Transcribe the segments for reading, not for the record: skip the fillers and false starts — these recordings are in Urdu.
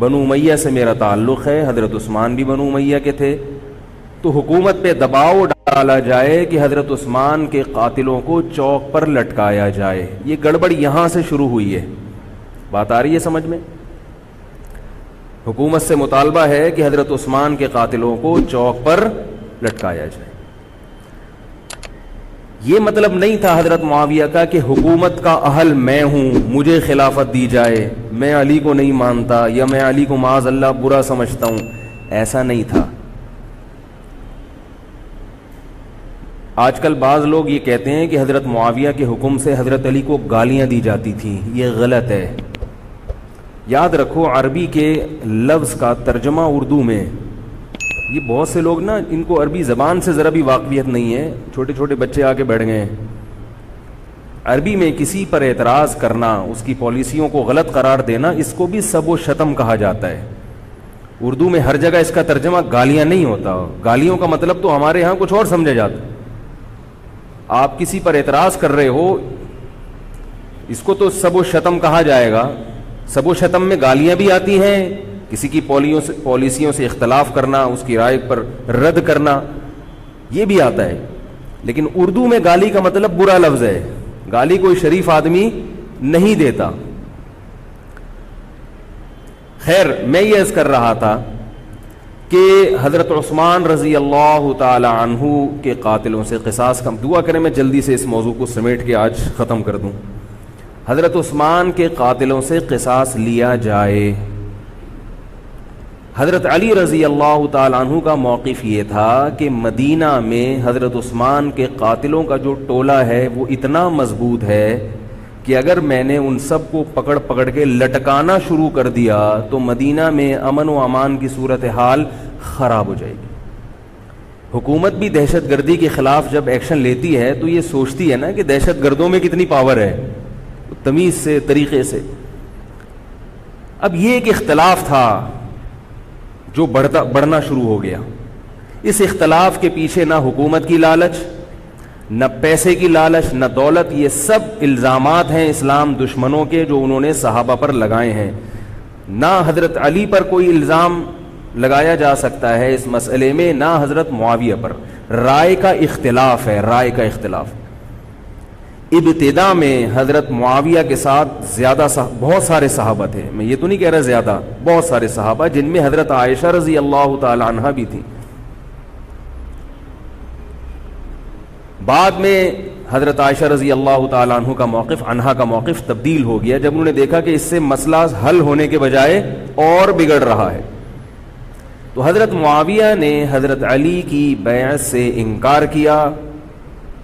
بنو امیہ سے میرا تعلق ہے، حضرت عثمان بھی بنو امیہ کے تھے، تو حکومت پہ دباؤ ڈالا جائے کہ حضرت عثمان کے قاتلوں کو چوک پر لٹکایا جائے. یہ گڑبڑ یہاں سے شروع ہوئی ہے. بات آ رہی ہے سمجھ میں؟ حکومت سے مطالبہ ہے کہ حضرت عثمان کے قاتلوں کو چوک پر لٹکایا جائے. یہ مطلب نہیں تھا حضرت معاویہ کا کہ حکومت کا اہل میں ہوں، مجھے خلافت دی جائے، میں علی کو نہیں مانتا یا میں علی کو معاذ اللہ برا سمجھتا ہوں. ایسا نہیں تھا. آج کل بعض لوگ یہ کہتے ہیں کہ حضرت معاویہ کے حکم سے حضرت علی کو گالیاں دی جاتی تھیں. یہ غلط ہے. یاد رکھو عربی کے لفظ کا ترجمہ اردو میں، یہ بہت سے لوگ نا ان کو عربی زبان سے ذرا بھی واقفیت نہیں ہے. چھوٹے چھوٹے بچے آ کے بیٹھ گئے ہیں. عربی میں کسی پر اعتراض کرنا، اس کی پالیسیوں کو غلط قرار دینا، اس کو بھی سب و شتم کہا جاتا ہے. اردو میں ہر جگہ اس کا ترجمہ گالیاں نہیں ہوتا. گالیوں کا مطلب تو ہمارے ہاں کچھ اور سمجھا جاتا. آپ کسی پر اعتراض کر رہے ہو، اس کو تو سب و شتم کہا جائے گا. سب و شتم میں گالیاں بھی آتی ہیں، کسی کی پالیسیوں سے اختلاف کرنا، اس کی رائے پر رد کرنا، یہ بھی آتا ہے. لیکن اردو میں گالی کا مطلب برا لفظ ہے. گالی کوئی شریف آدمی نہیں دیتا. خیر، میں یہ عرض کر رہا تھا کہ حضرت عثمان رضی اللہ تعالی عنہ کے قاتلوں سے قصاص کا دعا کریں. میں جلدی سے اس موضوع کو سمیٹ کے آج ختم کر دوں. حضرت عثمان کے قاتلوں سے قصاص لیا جائے. حضرت علی رضی اللہ تعالیٰ عنہ کا موقف یہ تھا کہ مدینہ میں حضرت عثمان کے قاتلوں کا جو ٹولہ ہے وہ اتنا مضبوط ہے کہ اگر میں نے ان سب کو پکڑ پکڑ کے لٹکانا شروع کر دیا تو مدینہ میں امن و امان کی صورتحال خراب ہو جائے گی. حکومت بھی دہشت گردی کے خلاف جب ایکشن لیتی ہے تو یہ سوچتی ہے نا کہ دہشت گردوں میں کتنی پاور ہے، تمیز سے، طریقے سے. اب یہ ایک اختلاف تھا جو بڑھنا شروع ہو گیا. اس اختلاف کے پیچھے نہ حکومت کی لالچ، نہ پیسے کی لالچ، نہ دولت. یہ سب الزامات ہیں اسلام دشمنوں کے جو انہوں نے صحابہ پر لگائے ہیں. نہ حضرت علی پر کوئی الزام لگایا جا سکتا ہے اس مسئلے میں، نہ حضرت معاویہ پر. رائے کا اختلاف ہے، رائے کا اختلاف. ابتدا میں حضرت معاویہ کے ساتھ بہت سارے صحابہ تھے. میں یہ تو نہیں کہہ رہا زیادہ، بہت سارے صحابہ، جن میں حضرت عائشہ رضی اللہ تعالی عنہا بھی تھی. بعد میں حضرت عائشہ رضی اللہ تعالی عنہا کا موقف تبدیل ہو گیا جب انہوں نے دیکھا کہ اس سے مسئلہ حل ہونے کے بجائے اور بگڑ رہا ہے. تو حضرت معاویہ نے حضرت علی کی بیعت سے انکار کیا.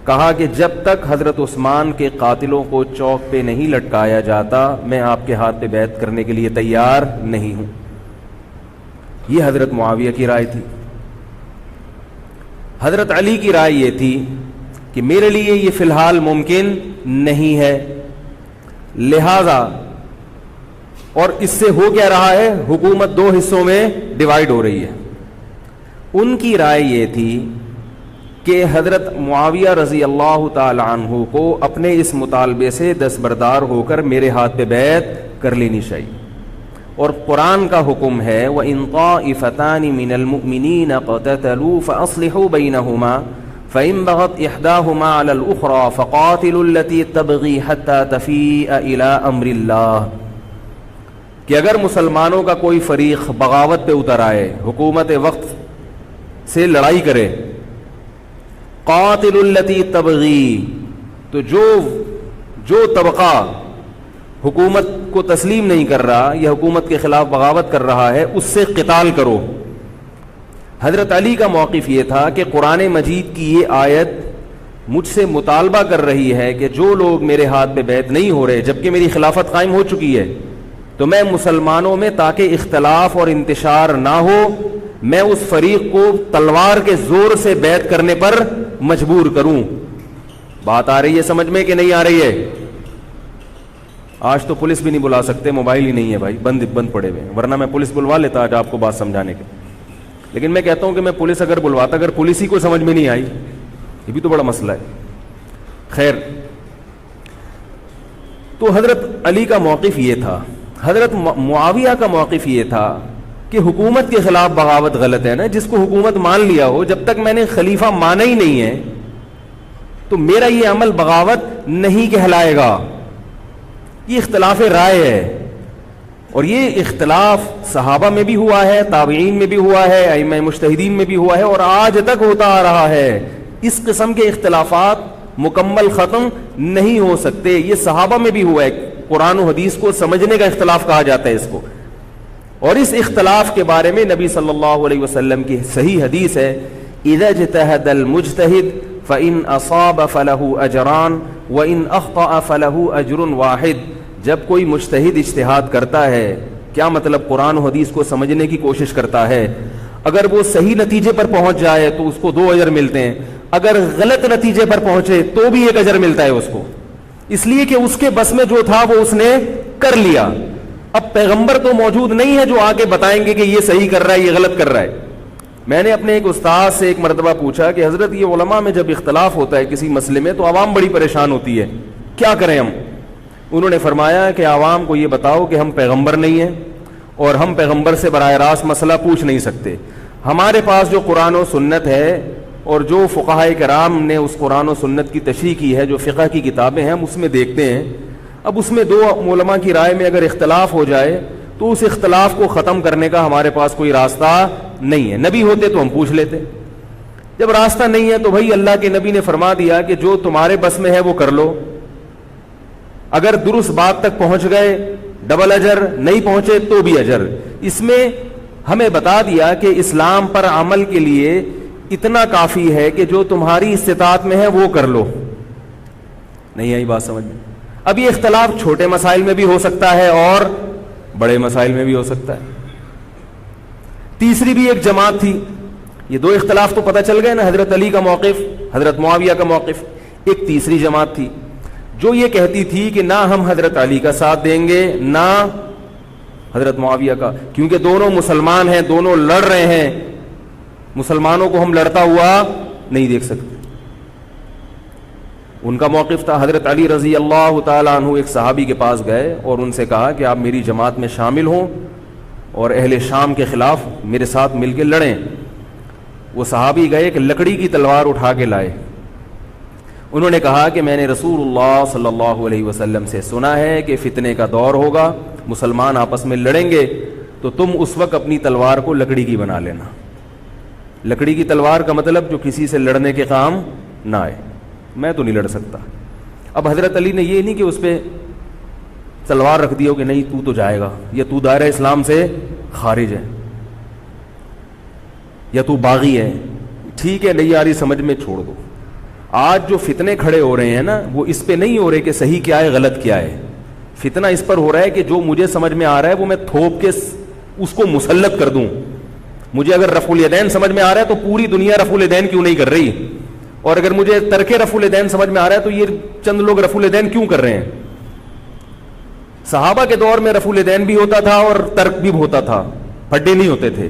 کہا کہ جب تک حضرت عثمان کے قاتلوں کو چوک پہ نہیں لٹکایا جاتا میں آپ کے ہاتھ پہ بیعت کرنے کے لیے تیار نہیں ہوں. یہ حضرت معاویہ کی رائے تھی. حضرت علی کی رائے یہ تھی کہ میرے لیے یہ فی الحال ممکن نہیں ہے، لہذا، اور اس سے ہو کیا رہا ہے، حکومت دو حصوں میں ڈیوائیڈ ہو رہی ہے. ان کی رائے یہ تھی کہ حضرت معاویہ رضی اللہ تعالی عنہ کو اپنے اس مطالبے سے دستبردار ہو کر میرے ہاتھ پہ بیعت کر لینی چاہیے. اور قرآن کا حکم ہے وَإِن طَائِفَتَانِ مِنَ الْمُؤْمِنِينَ اقْتَتَلُوا فَأَصْلِحُوا بَيْنَهُمَا فَإِن بَغَتْ إِحْدَاهُمَا عَلَى الْأُخْرَى فَقَاتِلُوا الَّتِي تَبْغِي حَتَّى تَفِيءَ إِلَى أَمْرِ اللَّهِ. کہ اگر مسلمانوں کا کوئی فریق بغاوت پہ اتر آئے، حکومت وقت سے لڑائی کرے، قاتل التی تبغی، تو جو طبقہ حکومت کو تسلیم نہیں کر رہا یا حکومت کے خلاف بغاوت کر رہا ہے اس سے قتال کرو. حضرت علی کا موقف یہ تھا کہ قرآن مجید کی یہ آیت مجھ سے مطالبہ کر رہی ہے کہ جو لوگ میرے ہاتھ پہ بیعت نہیں ہو رہے جبکہ میری خلافت قائم ہو چکی ہے تو میں مسلمانوں میں تاکہ اختلاف اور انتشار نہ ہو میں اس فریق کو تلوار کے زور سے بیعت کرنے پر مجبور کروں. بات آ رہی ہے سمجھ میں کہ نہیں آ رہی ہے؟ آج تو پولیس بھی نہیں بلا سکتے، موبائل ہی نہیں ہے بھائی، بند پڑے ہوئے، ورنہ میں پولیس بلوا لیتا آج آپ کو بات سمجھانے کے. لیکن میں کہتا ہوں کہ میں پولیس اگر بلواتا، اگر پولیس ہی کو سمجھ میں نہیں آئی، یہ بھی تو بڑا مسئلہ ہے. خیر، تو حضرت علی کا موقف یہ تھا حضرت معاویہ کا موقف یہ تھا کہ حکومت کے خلاف بغاوت غلط ہے نا. جس کو حکومت مان لیا ہو, جب تک میں نے خلیفہ مانا ہی نہیں ہے تو میرا یہ عمل بغاوت نہیں کہلائے گا. یہ اختلاف رائے ہے, اور یہ اختلاف صحابہ میں بھی ہوا ہے, تابعین میں بھی ہوا ہے, ائمہ مجتہدین میں بھی ہوا ہے, اور آج تک ہوتا آ رہا ہے. اس قسم کے اختلافات مکمل ختم نہیں ہو سکتے. یہ صحابہ میں بھی ہوا ہے. قرآن و حدیث کو سمجھنے کا اختلاف کہا جاتا ہے اس کو. اور اس اختلاف کے بارے میں نبی صلی اللہ علیہ وسلم کی صحیح حدیث ہے, اذا اجتہد المجتہد فإن اصاب فلہ اجران وإن اخطأ فلہ اجر واحد. جب کوئی مجتہد اجتہاد کرتا ہے, کیا مطلب قرآن و حدیث کو سمجھنے کی کوشش کرتا ہے, اگر وہ صحیح نتیجے پر پہنچ جائے تو اس کو 2 اجر ملتے ہیں, اگر غلط نتیجے پر پہنچے تو بھی 1 اجر ملتا ہے اس کو, اس لیے کہ اس کے بس میں جو تھا وہ اس نے کر لیا. اب پیغمبر تو موجود نہیں ہے جو آ کے بتائیں گے کہ یہ صحیح کر رہا ہے, یہ غلط کر رہا ہے. میں نے اپنے ایک استاد سے ایک مرتبہ پوچھا کہ حضرت یہ علماء میں جب اختلاف ہوتا ہے کسی مسئلے میں تو عوام بڑی پریشان ہوتی ہے, کیا کریں ہم؟ انہوں نے فرمایا کہ عوام کو یہ بتاؤ کہ ہم پیغمبر نہیں ہیں اور ہم پیغمبر سے براہ راست مسئلہ پوچھ نہیں سکتے. ہمارے پاس جو قرآن و سنت ہے اور جو فقہائے کرام نے اس قرآن و سنت کی تشریح کی ہے, جو فقہ کی کتابیں ہیں, ہم اس میں دیکھتے ہیں. اب اس میں 2 علماء کی رائے میں اگر اختلاف ہو جائے تو اس اختلاف کو ختم کرنے کا ہمارے پاس کوئی راستہ نہیں ہے. نبی ہوتے تو ہم پوچھ لیتے, جب راستہ نہیں ہے تو بھائی اللہ کے نبی نے فرما دیا کہ جو تمہارے بس میں ہے وہ کر لو. اگر درست بات تک پہنچ گئے ڈبل اجر, نہیں پہنچے تو بھی اجر. اس میں ہمیں بتا دیا کہ اسلام پر عمل کے لیے اتنا کافی ہے کہ جو تمہاری استطاعت میں ہے وہ کر لو. نہیں آئی بات سمجھ میں؟ اب یہ اختلاف چھوٹے مسائل میں بھی ہو سکتا ہے اور بڑے مسائل میں بھی ہو سکتا ہے. تیسری بھی ایک جماعت تھی. یہ 2 اختلاف تو پتہ چل گئے نا, حضرت علی کا موقف, حضرت معاویہ کا موقف. ایک تیسری جماعت تھی جو یہ کہتی تھی کہ نہ ہم حضرت علی کا ساتھ دیں گے نہ حضرت معاویہ کا, کیونکہ دونوں مسلمان ہیں, دونوں لڑ رہے ہیں, مسلمانوں کو ہم لڑتا ہوا نہیں دیکھ سکتے. ان کا موقف تھا حضرت علی رضی اللہ تعالیٰ عنہ ایک صحابی کے پاس گئے اور ان سے کہا کہ آپ میری جماعت میں شامل ہوں اور اہل شام کے خلاف میرے ساتھ مل کے لڑیں. وہ صحابی گئے کہ لکڑی کی تلوار اٹھا کے لائے. انہوں نے کہا کہ میں نے رسول اللہ صلی اللہ علیہ وسلم سے سنا ہے کہ فتنے کا دور ہوگا, مسلمان آپس میں لڑیں گے, تو تم اس وقت اپنی تلوار کو لکڑی کی بنا لینا. لکڑی کی تلوار کا مطلب جو کسی سے لڑنے کے کام نہ آئے. میں تو نہیں لڑ سکتا. اب حضرت علی نے یہ نہیں کہ اس پہ تلوار رکھ دیا کہ نہیں تو جائے گا, یا تو دائرہ اسلام سے خارج ہے, یا تو باغی ہے, ٹھیک ہے نہیں آ رہی سمجھ میں چھوڑ دو. آج جو فتنے کھڑے ہو رہے ہیں نا, وہ اس پہ نہیں ہو رہے کہ صحیح کیا ہے غلط کیا ہے. فتنہ اس پر ہو رہا ہے کہ جو مجھے سمجھ میں آ رہا ہے وہ میں تھوپ کے اس کو مسلط کر دوں. مجھے اگر رفع الیدین سمجھ میں آ رہا ہے تو پوری دنیا رفع الیدین کیوں نہیں کر رہی, اور اگر مجھے ترک رفع الیدین سمجھ میں آ رہا ہے تو یہ چند لوگ رفع الیدین کیوں کر رہے ہیں. صحابہ کے دور میں رفع الیدین بھی ہوتا تھا اور ترک بھی ہوتا تھا, پھڈے نہیں ہوتے تھے.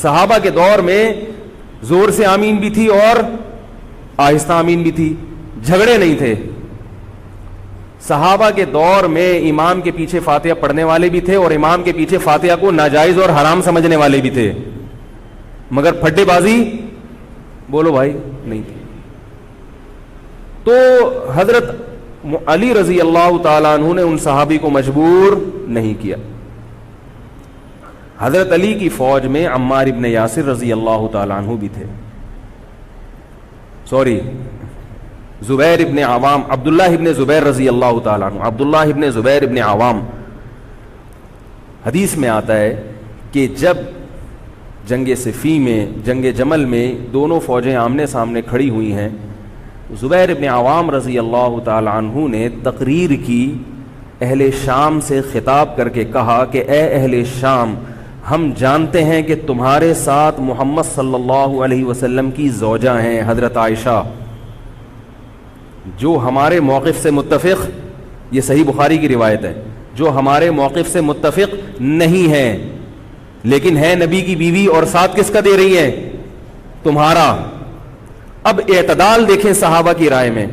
صحابہ کے دور میں زور سے آمین بھی تھی اور آہستہ آمین بھی تھی, جھگڑے نہیں تھے. صحابہ کے دور میں امام کے پیچھے فاتحہ پڑھنے والے بھی تھے اور امام کے پیچھے فاتحہ کو ناجائز اور حرام سمجھنے والے بھی تھے, مگر پھڈے بازی بولو بھائی نہیں تھی. تو حضرت علی رضی اللہ تعالیٰ عنہ نے ان صحابی کو مجبور نہیں کیا. حضرت علی کی فوج میں عمار ابن یاسر رضی اللہ تعالیٰ عنہ بھی تھے, زبیر ابن عوام, عبداللہ ابن زبیر رضی اللہ تعالیٰ عنہ, عبداللہ ابن زبیر ابن عوام. حدیث میں آتا ہے کہ جب جنگ صفین میں, جنگ جمل میں دونوں فوجیں آمنے سامنے کھڑی ہوئی ہیں, زبیر ابن عوام رضی اللہ تعالیٰ عنہ نے تقریر کی, اہل شام سے خطاب کر کے کہا کہ اے اہل شام, ہم جانتے ہیں کہ تمہارے ساتھ محمد صلی اللہ علیہ وسلم کی زوجہ ہیں حضرت عائشہ, جو ہمارے موقف سے متفق, یہ صحیح بخاری کی روایت ہے, جو ہمارے موقف سے متفق نہیں ہیں, لیکن ہے نبی کی بیوی اور ساتھ کس کا دے رہی ہیں, تمہارا. اب اعتدال دیکھیں صحابہ کی رائے میں.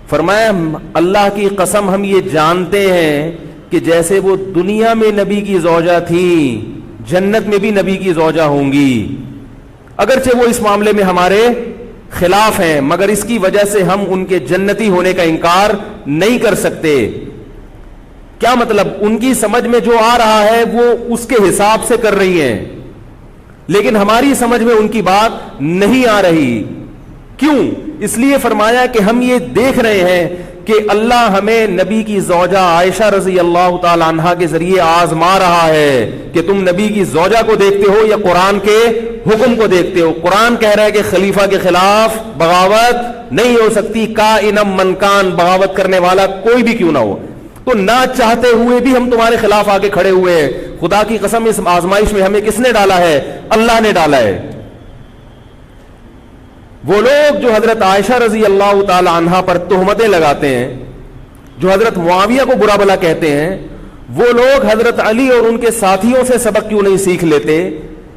فرمایا اللہ کی قسم ہم یہ جانتے ہیں کہ جیسے وہ دنیا میں نبی کی زوجہ تھی جنت میں بھی نبی کی زوجہ ہوں گی، اگرچہ وہ اس معاملے میں ہمارے خلاف ہیں مگر اس کی وجہ سے ہم ان کے جنتی ہونے کا انکار نہیں کر سکتے۔ کیا مطلب؟ ان کی سمجھ میں جو آ رہا ہے وہ اس کے حساب سے کر رہی ہیں، لیکن ہماری سمجھ میں ان کی بات نہیں آ رہی۔ کیوں؟ اس لیے فرمایا کہ ہم یہ دیکھ رہے ہیں کہ اللہ ہمیں نبی کی زوجہ عائشہ رضی اللہ تعالی عنہا کے ذریعے آزما رہا ہے کہ تم نبی کی زوجہ کو دیکھتے ہو یا قرآن کے حکم کو دیکھتے ہو۔ قرآن کہہ رہا ہے کہ خلیفہ کے خلاف بغاوت نہیں ہو سکتی، کائنم من کان، بغاوت کرنے والا کوئی بھی کیوں نہ ہو۔ تو نہ چاہتے ہوئے بھی ہم تمہارے خلاف آگے کھڑے ہوئے ہیں۔ خدا کی قسم اس آزمائش میں ہمیں کس نے ڈالا ہے؟ اللہ نے ڈالا ہے۔ وہ لوگ جو حضرت عائشہ رضی اللہ تعالی عنہا پر تہمتیں لگاتے ہیں، جو حضرت معاویہ کو برا بھلا کہتے ہیں، وہ لوگ حضرت علی اور ان کے ساتھیوں سے سبق کیوں نہیں سیکھ لیتے؟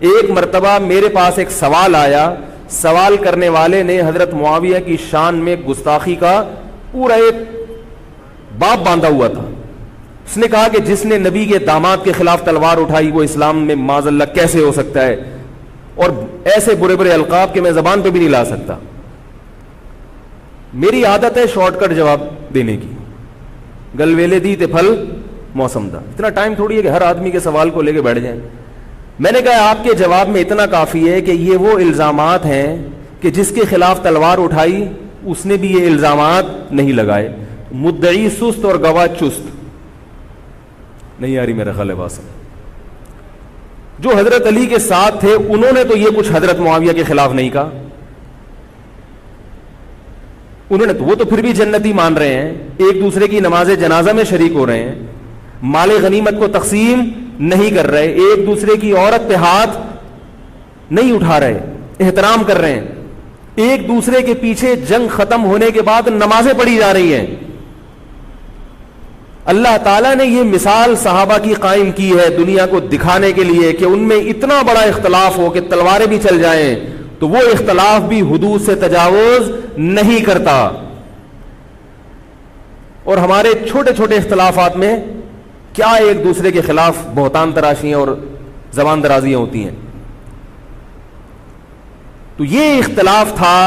ایک مرتبہ میرے پاس ایک سوال آیا، سوال کرنے والے نے حضرت معاویہ کی شان میں گستاخی کا پورا ایک باب باندھا ہوا تھا۔ اس نے کہا کہ جس نے نبی کے داماد کے خلاف تلوار اٹھائی وہ اسلام میں معاذ اللہ کیسے ہو سکتا ہے، اور ایسے برے برے القاب کہ میں زبان پہ بھی نہیں لا سکتا۔ میری عادت ہے شارٹ کٹ جواب دینے کی، گل ویلے دی تے پھل موسم دا، اتنا ٹائم تھوڑی ہے کہ ہر آدمی کے سوال کو لے کے بیٹھ جائیں۔ میں نے کہا آپ کے جواب میں اتنا کافی ہے کہ یہ وہ الزامات ہیں کہ جس کے خلاف تلوار اٹھائی اس نے بھی یہ الزامات نہیں لگائے، مدعی سست اور گواہ چست۔ نہیں آ رہی میرا خیال ہے بات؟ جو حضرت علی کے ساتھ تھے انہوں نے تو یہ کچھ حضرت معاویہ کے خلاف نہیں کہا، انہوں نے تو وہ تو پھر بھی جنتی مان رہے ہیں، ایک دوسرے کی نماز جنازہ میں شریک ہو رہے ہیں، مال غنیمت کو تقسیم نہیں کر رہے، ایک دوسرے کی عورت پہ ہاتھ نہیں اٹھا رہے، احترام کر رہے ہیں، ایک دوسرے کے پیچھے جنگ ختم ہونے کے بعد نمازیں پڑھی جا رہی ہیں۔ اللہ تعالیٰ نے یہ مثال صحابہ کی قائم کی ہے دنیا کو دکھانے کے لیے کہ ان میں اتنا بڑا اختلاف ہو کہ تلواریں بھی چل جائیں تو وہ اختلاف بھی حدود سے تجاوز نہیں کرتا، اور ہمارے چھوٹے چھوٹے اختلافات میں کیا ایک دوسرے کے خلاف بہتان تراشیاں اور زبان درازیاں ہوتی ہیں۔ تو یہ اختلاف تھا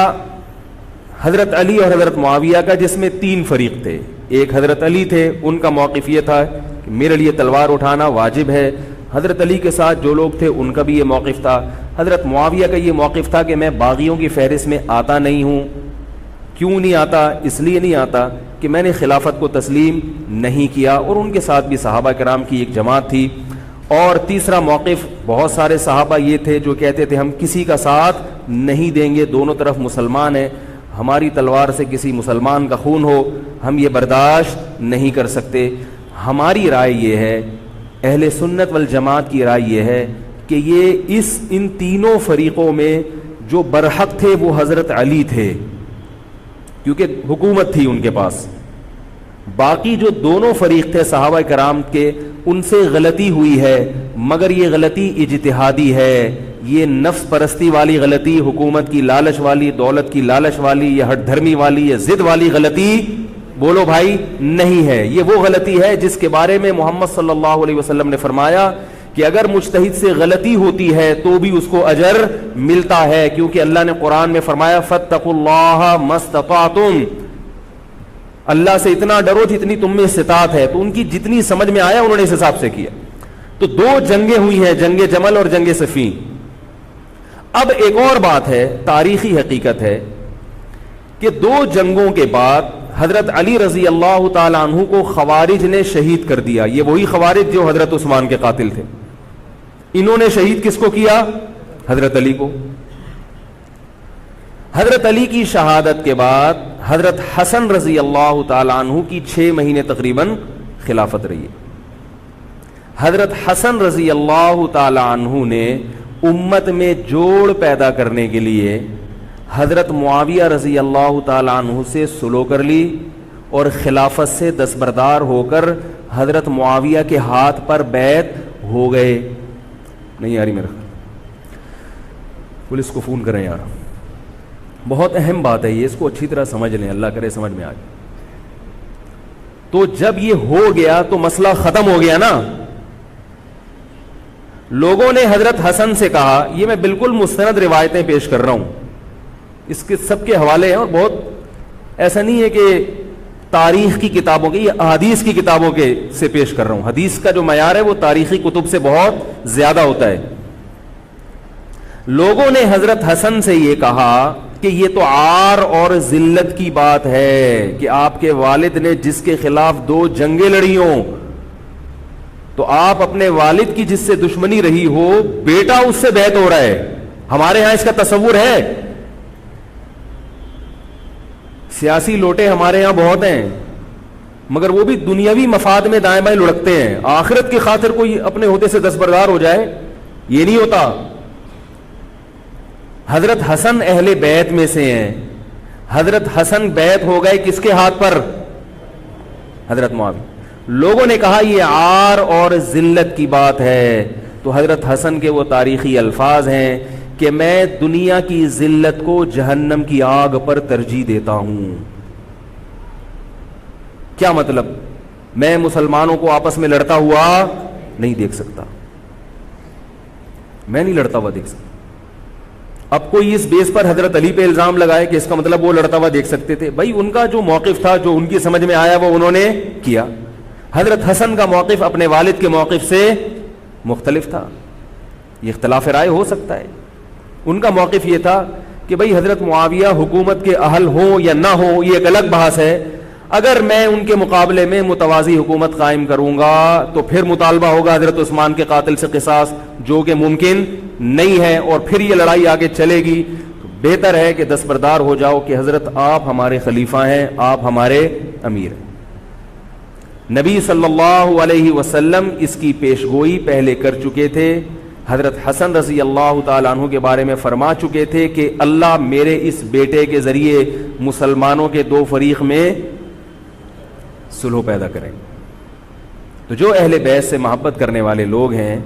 حضرت علی اور حضرت معاویہ کا، جس میں تین فریق تھے۔ ایک حضرت علی تھے، ان کا موقف یہ تھا کہ میرے لیے تلوار اٹھانا واجب ہے۔ حضرت علی کے ساتھ جو لوگ تھے ان کا بھی یہ موقف تھا۔ حضرت معاویہ کا یہ موقف تھا کہ میں باغیوں کی فہرست میں آتا نہیں ہوں۔ کیوں نہیں آتا؟ اس لیے نہیں آتا کہ میں نے خلافت کو تسلیم نہیں کیا، اور ان کے ساتھ بھی صحابہ کرام کی ایک جماعت تھی۔ اور تیسرا موقف، بہت سارے صحابہ یہ تھے جو کہتے تھے ہم کسی کا ساتھ نہیں دیں گے، دونوں طرف مسلمان ہیں، ہماری تلوار سے کسی مسلمان کا خون ہو ہم یہ برداشت نہیں کر سکتے۔ ہماری رائے یہ ہے، اہل سنت والجماعت کی رائے یہ ہے کہ یہ ان تینوں فریقوں میں جو برحق تھے وہ حضرت علی تھے، کیونکہ حکومت تھی ان کے پاس۔ باقی جو دونوں فریق تھے صحابہ کرام کے، ان سے غلطی ہوئی ہے، مگر یہ غلطی اجتہادی ہے، یہ نفس پرستی والی غلطی، حکومت کی لالچ والی، دولت کی لالچ والی، یا ہٹ دھرمی والی، یا ضد والی غلطی بولو بھائی نہیں ہے۔ یہ وہ غلطی ہے جس کے بارے میں محمد صلی اللہ علیہ وسلم نے فرمایا کہ اگر مجتہد سے غلطی ہوتی ہے تو بھی اس کو اجر ملتا ہے، کیونکہ اللہ نے قرآن میں فرمایا فاتقوا اللہ ما استطعتم، اللہ سے اتنا ڈرو جتنی تم میں استطاعت ہے۔ تو ان کی جتنی سمجھ میں آیا انہوں نے اس حساب سے کیا۔ تو دو جنگیں ہوئی ہیں، جنگ جمل اور جنگ صفین۔ اب ایک اور بات ہے، تاریخی حقیقت ہے کہ دو جنگوں کے بعد حضرت علی رضی اللہ تعالی عنہ کو خوارج نے شہید کر دیا۔ یہ وہی خوارج جو حضرت عثمان کے قاتل تھے، انہوں نے شہید کس کو کیا؟ حضرت علی کو۔ حضرت علی کی شہادت کے بعد حضرت حسن رضی اللہ تعالی عنہ کی 6 مہینے تقریباً خلافت رہی ہے۔ حضرت حسن رضی اللہ تعالی عنہ نے امت میں جوڑ پیدا کرنے کے لیے حضرت معاویہ رضی اللہ تعالی عنہ سے سلو کر لی، اور خلافت سے دستبردار ہو کر حضرت معاویہ کے ہاتھ پر بیعت ہو گئے۔ نہیں آ رہی میرا خیال؟ پولیس کو فون کریں یار، بہت اہم بات ہے یہ، اس کو اچھی طرح سمجھ لیں، اللہ کرے سمجھ میں آ جائے۔ تو جب یہ ہو گیا تو مسئلہ ختم ہو گیا نا. لوگوں نے حضرت حسن سے کہا, یہ میں بالکل مستند روایتیں پیش کر رہا ہوں, اس کے سب کے حوالے ہیں, اور بہت ایسا نہیں ہے کہ تاریخ کی کتابوں کے, یہ احادیث کی کتابوں کے سے پیش کر رہا ہوں. حدیث کا جو معیار ہے وہ تاریخی کتب سے بہت زیادہ ہوتا ہے. لوگوں نے حضرت حسن سے یہ کہا کہ یہ تو عار اور ذلت کی بات ہے کہ آپ کے والد نے جس کے خلاف 2 جنگیں لڑی ہوں, تو آپ اپنے والد کی جس سے دشمنی رہی ہو, بیٹا اس سے بیعت ہو رہا ہے. ہمارے ہاں اس کا تصور ہے. سیاسی لوٹے ہمارے ہاں بہت ہیں, مگر وہ بھی دنیاوی مفاد میں دائیں بائیں لڑکتے ہیں. آخرت کی خاطر کوئی اپنے عہدے سے دستبردار ہو جائے, یہ نہیں ہوتا. حضرت حسن اہل بیت میں سے ہیں. حضرت حسن بیعت ہو گئے کس کے ہاتھ پر؟ حضرت معاویہ. لوگوں نے کہا یہ عار اور ذلت کی بات ہے, تو حضرت حسن کے وہ تاریخی الفاظ ہیں کہ میں دنیا کی ذلت کو جہنم کی آگ پر ترجیح دیتا ہوں. کیا مطلب؟ میں مسلمانوں کو آپس میں لڑتا ہوا نہیں دیکھ سکتا, میں نہیں لڑتا ہوا دیکھ سکتا. اب کوئی اس بیس پر حضرت علی پہ الزام لگائے کہ اس کا مطلب وہ لڑتا ہوا دیکھ سکتے تھے. بھائی ان کا جو موقف تھا, جو ان کی سمجھ میں آیا وہ انہوں نے کیا. حضرت حسن کا موقف اپنے والد کے موقف سے مختلف تھا, یہ اختلاف رائے ہو سکتا ہے. ان کا موقف یہ تھا کہ بھئی حضرت معاویہ حکومت کے اہل ہوں یا نہ ہوں یہ ایک الگ بحث ہے, اگر میں ان کے مقابلے میں متوازی حکومت قائم کروں گا تو پھر مطالبہ ہوگا حضرت عثمان کے قاتل سے قصاص, جو کہ ممکن نہیں ہے, اور پھر یہ لڑائی آگے چلے گی. بہتر ہے کہ دستبردار ہو جاؤ کہ حضرت آپ ہمارے خلیفہ ہیں, آپ ہمارے امیر ہیں. نبی صلی اللہ علیہ وسلم اس کی پیشگوئی پہلے کر چکے تھے. حضرت حسن رضی اللہ تعالیٰ عنہ کے بارے میں فرما چکے تھے کہ اللہ میرے اس بیٹے کے ذریعے مسلمانوں کے 2 فریق میں صلح پیدا کریں. تو جو اہل بیت سے محبت کرنے والے لوگ ہیں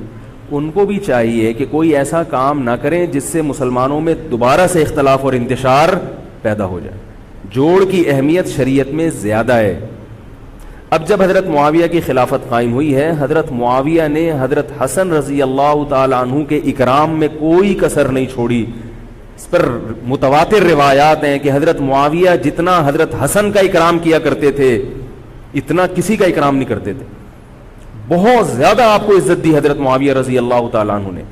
ان کو بھی چاہیے کہ کوئی ایسا کام نہ کریں جس سے مسلمانوں میں دوبارہ سے اختلاف اور انتشار پیدا ہو جائے. جوڑ کی اہمیت شریعت میں زیادہ ہے. اب جب حضرت معاویہ کی خلافت قائم ہوئی ہے, حضرت معاویہ نے حضرت حسن رضی اللہ تعالی عنہ کے اکرام میں کوئی کسر نہیں چھوڑی. اس پر متواتر روایات ہیں کہ حضرت معاویہ جتنا حضرت حسن کا اکرام کیا کرتے تھے اتنا کسی کا اکرام نہیں کرتے تھے. بہت زیادہ آپ کو عزت دی حضرت معاویہ رضی اللہ تعالی عنہ نے.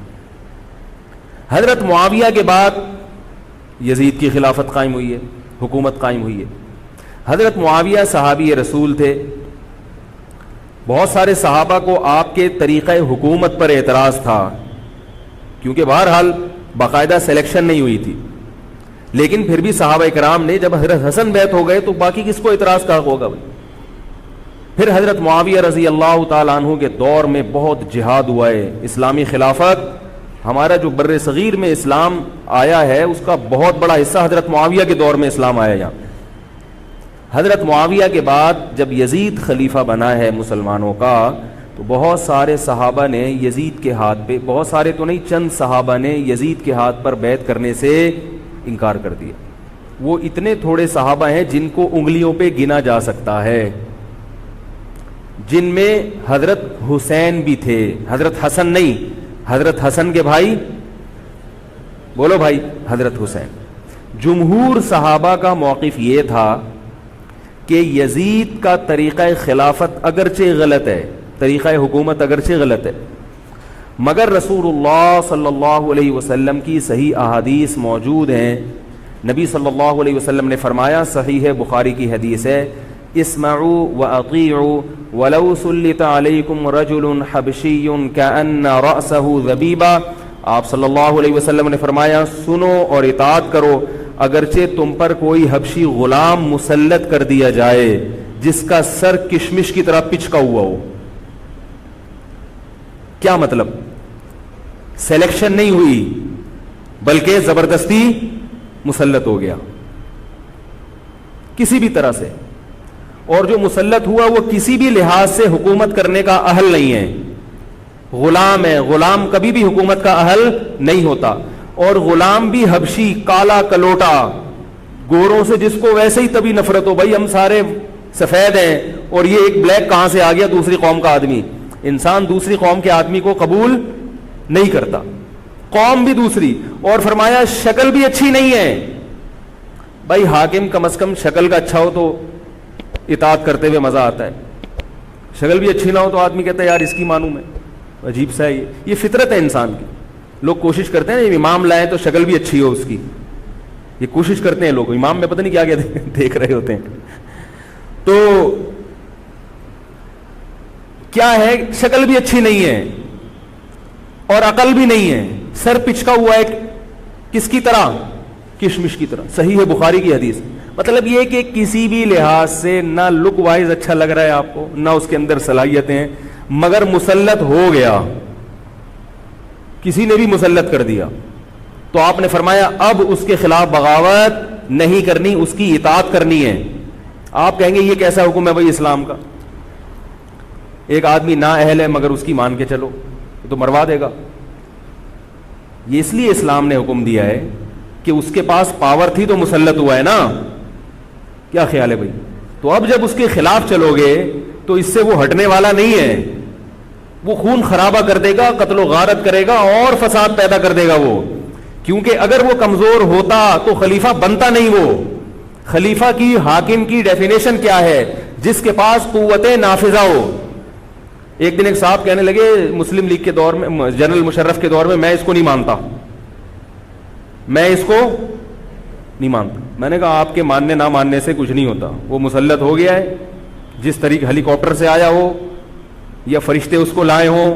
حضرت معاویہ کے بعد یزید کی خلافت قائم ہوئی ہے, حکومت قائم ہوئی ہے. حضرت معاویہ صحابی رسول تھے. بہت سارے صحابہ کو آپ کے طریقہ حکومت پر اعتراض تھا, کیونکہ بہرحال باقاعدہ سلیکشن نہیں ہوئی تھی. لیکن پھر بھی صحابہ کرام نے جب حضرت حسن بیعت ہو گئے تو باقی کس کو اعتراض کا ہوگا بھائی. پھر حضرت معاویہ رضی اللہ تعالیٰ عنہ کے دور میں بہت جہاد ہوا ہے. اسلامی خلافت, ہمارا جو بر صغیر میں اسلام آیا ہے اس کا بہت بڑا حصہ حضرت معاویہ کے دور میں اسلام آیا. یہاں حضرت معاویہ کے بعد جب یزید خلیفہ بنا ہے مسلمانوں کا, تو بہت سارے صحابہ نے یزید کے ہاتھ پہ, بہت سارے تو نہیں, چند صحابہ نے یزید کے ہاتھ پر بیعت کرنے سے انکار کر دیا. وہ اتنے تھوڑے صحابہ ہیں جن کو انگلیوں پہ گنا جا سکتا ہے, جن میں حضرت حسین بھی تھے, حضرت حسن نہیں, حضرت حسن کے بھائی, بولو بھائی, حضرت حسین. جمہور صحابہ کا موقف یہ تھا کہ یزید کا طریقہ خلافت اگرچہ غلط ہے, طریقہ حکومت اگرچہ غلط ہے, مگر رسول اللہ صلی اللہ علیہ وسلم کی صحیح احادیث موجود ہیں. نبی صلی اللہ علیہ وسلم نے فرمایا, صحیح بخاری کی حدیث ہے, اسمعوا واطیعوا ولو سلط علیکم رجل حبشی کأن رأسہ ذبیبہ. آپ صلی اللہ علیہ وسلم نے فرمایا, سنو اور اطاعت کرو اگرچہ تم پر کوئی حبشی غلام مسلط کر دیا جائے جس کا سر کشمش کی طرح پچکا ہوا ہو. کیا مطلب؟ سلیکشن نہیں ہوئی بلکہ زبردستی مسلط ہو گیا کسی بھی طرح سے, اور جو مسلط ہوا وہ کسی بھی لحاظ سے حکومت کرنے کا اہل نہیں ہے, غلام ہے. غلام کبھی بھی حکومت کا اہل نہیں ہوتا, اور غلام بھی حبشی, کالا کلوٹا, گوروں سے جس کو ویسے ہی تبھی نفرت ہو, بھائی ہم سارے سفید ہیں اور یہ ایک بلیک کہاں سے آ گیا دوسری قوم کا آدمی. انسان دوسری قوم کے آدمی کو قبول نہیں کرتا, قوم بھی دوسری, اور فرمایا شکل بھی اچھی نہیں ہے. بھائی حاکم کم از کم شکل کا اچھا ہو تو اطاعت کرتے ہوئے مزہ آتا ہے, شکل بھی اچھی نہ ہو تو آدمی کہتا ہے یار اس کی مانوں میں. عجیب سا ہے یہ فطرت ہے انسان کی. لوگ کوشش کرتے ہیں امام لائیں تو شکل بھی اچھی ہو اس کی, یہ کوشش کرتے ہیں لوگ. امام میں پتہ نہیں کیا کیا دیکھ رہے ہوتے ہیں. تو کیا ہے, شکل بھی اچھی نہیں ہے اور عقل بھی نہیں ہے, سر پچکا ہوا ہے کس کی طرح, کشمش کی طرح. صحیح ہے بخاری کی حدیث. مطلب یہ کہ کسی بھی لحاظ سے نہ لک وائز اچھا لگ رہا ہے آپ کو, نہ اس کے اندر صلاحیتیں ہیں, مگر مسلط ہو گیا, کسی نے بھی مسلط کر دیا, تو آپ نے فرمایا اب اس کے خلاف بغاوت نہیں کرنی, اس کی اطاعت کرنی ہے. آپ کہیں گے یہ کیسا حکم ہے بھائی اسلام کا, ایک آدمی نا اہل ہے مگر اس کی مان کے چلو تو مروا دے گا. یہ اس لیے اسلام نے حکم دیا ہے کہ اس کے پاس پاور تھی تو مسلط ہوا ہے نا. کیا خیال ہے بھائی؟ تو اب جب اس کے خلاف چلو گے تو اس سے وہ ہٹنے والا نہیں ہے, وہ خون خرابہ کر دے گا, قتل و غارت کرے گا اور فساد پیدا کر دے گا وہ. کیونکہ اگر وہ کمزور ہوتا تو خلیفہ بنتا نہیں. وہ خلیفہ کی, حاکم کی ڈیفینیشن کیا ہے؟ جس کے پاس قوت نافذہ ہو. ایک دن ایک صاحب کہنے لگے مسلم لیگ کے دور میں, جنرل مشرف کے دور میں اس کو نہیں مانتا, میں اس کو نہیں مانتا. میں نے کہا آپ کے ماننے نہ ماننے سے کچھ نہیں ہوتا, وہ مسلط ہو گیا ہے, جس طریقے ہیلی کاپٹر سے آیا ہو یا فرشتے اس کو لائے ہوں.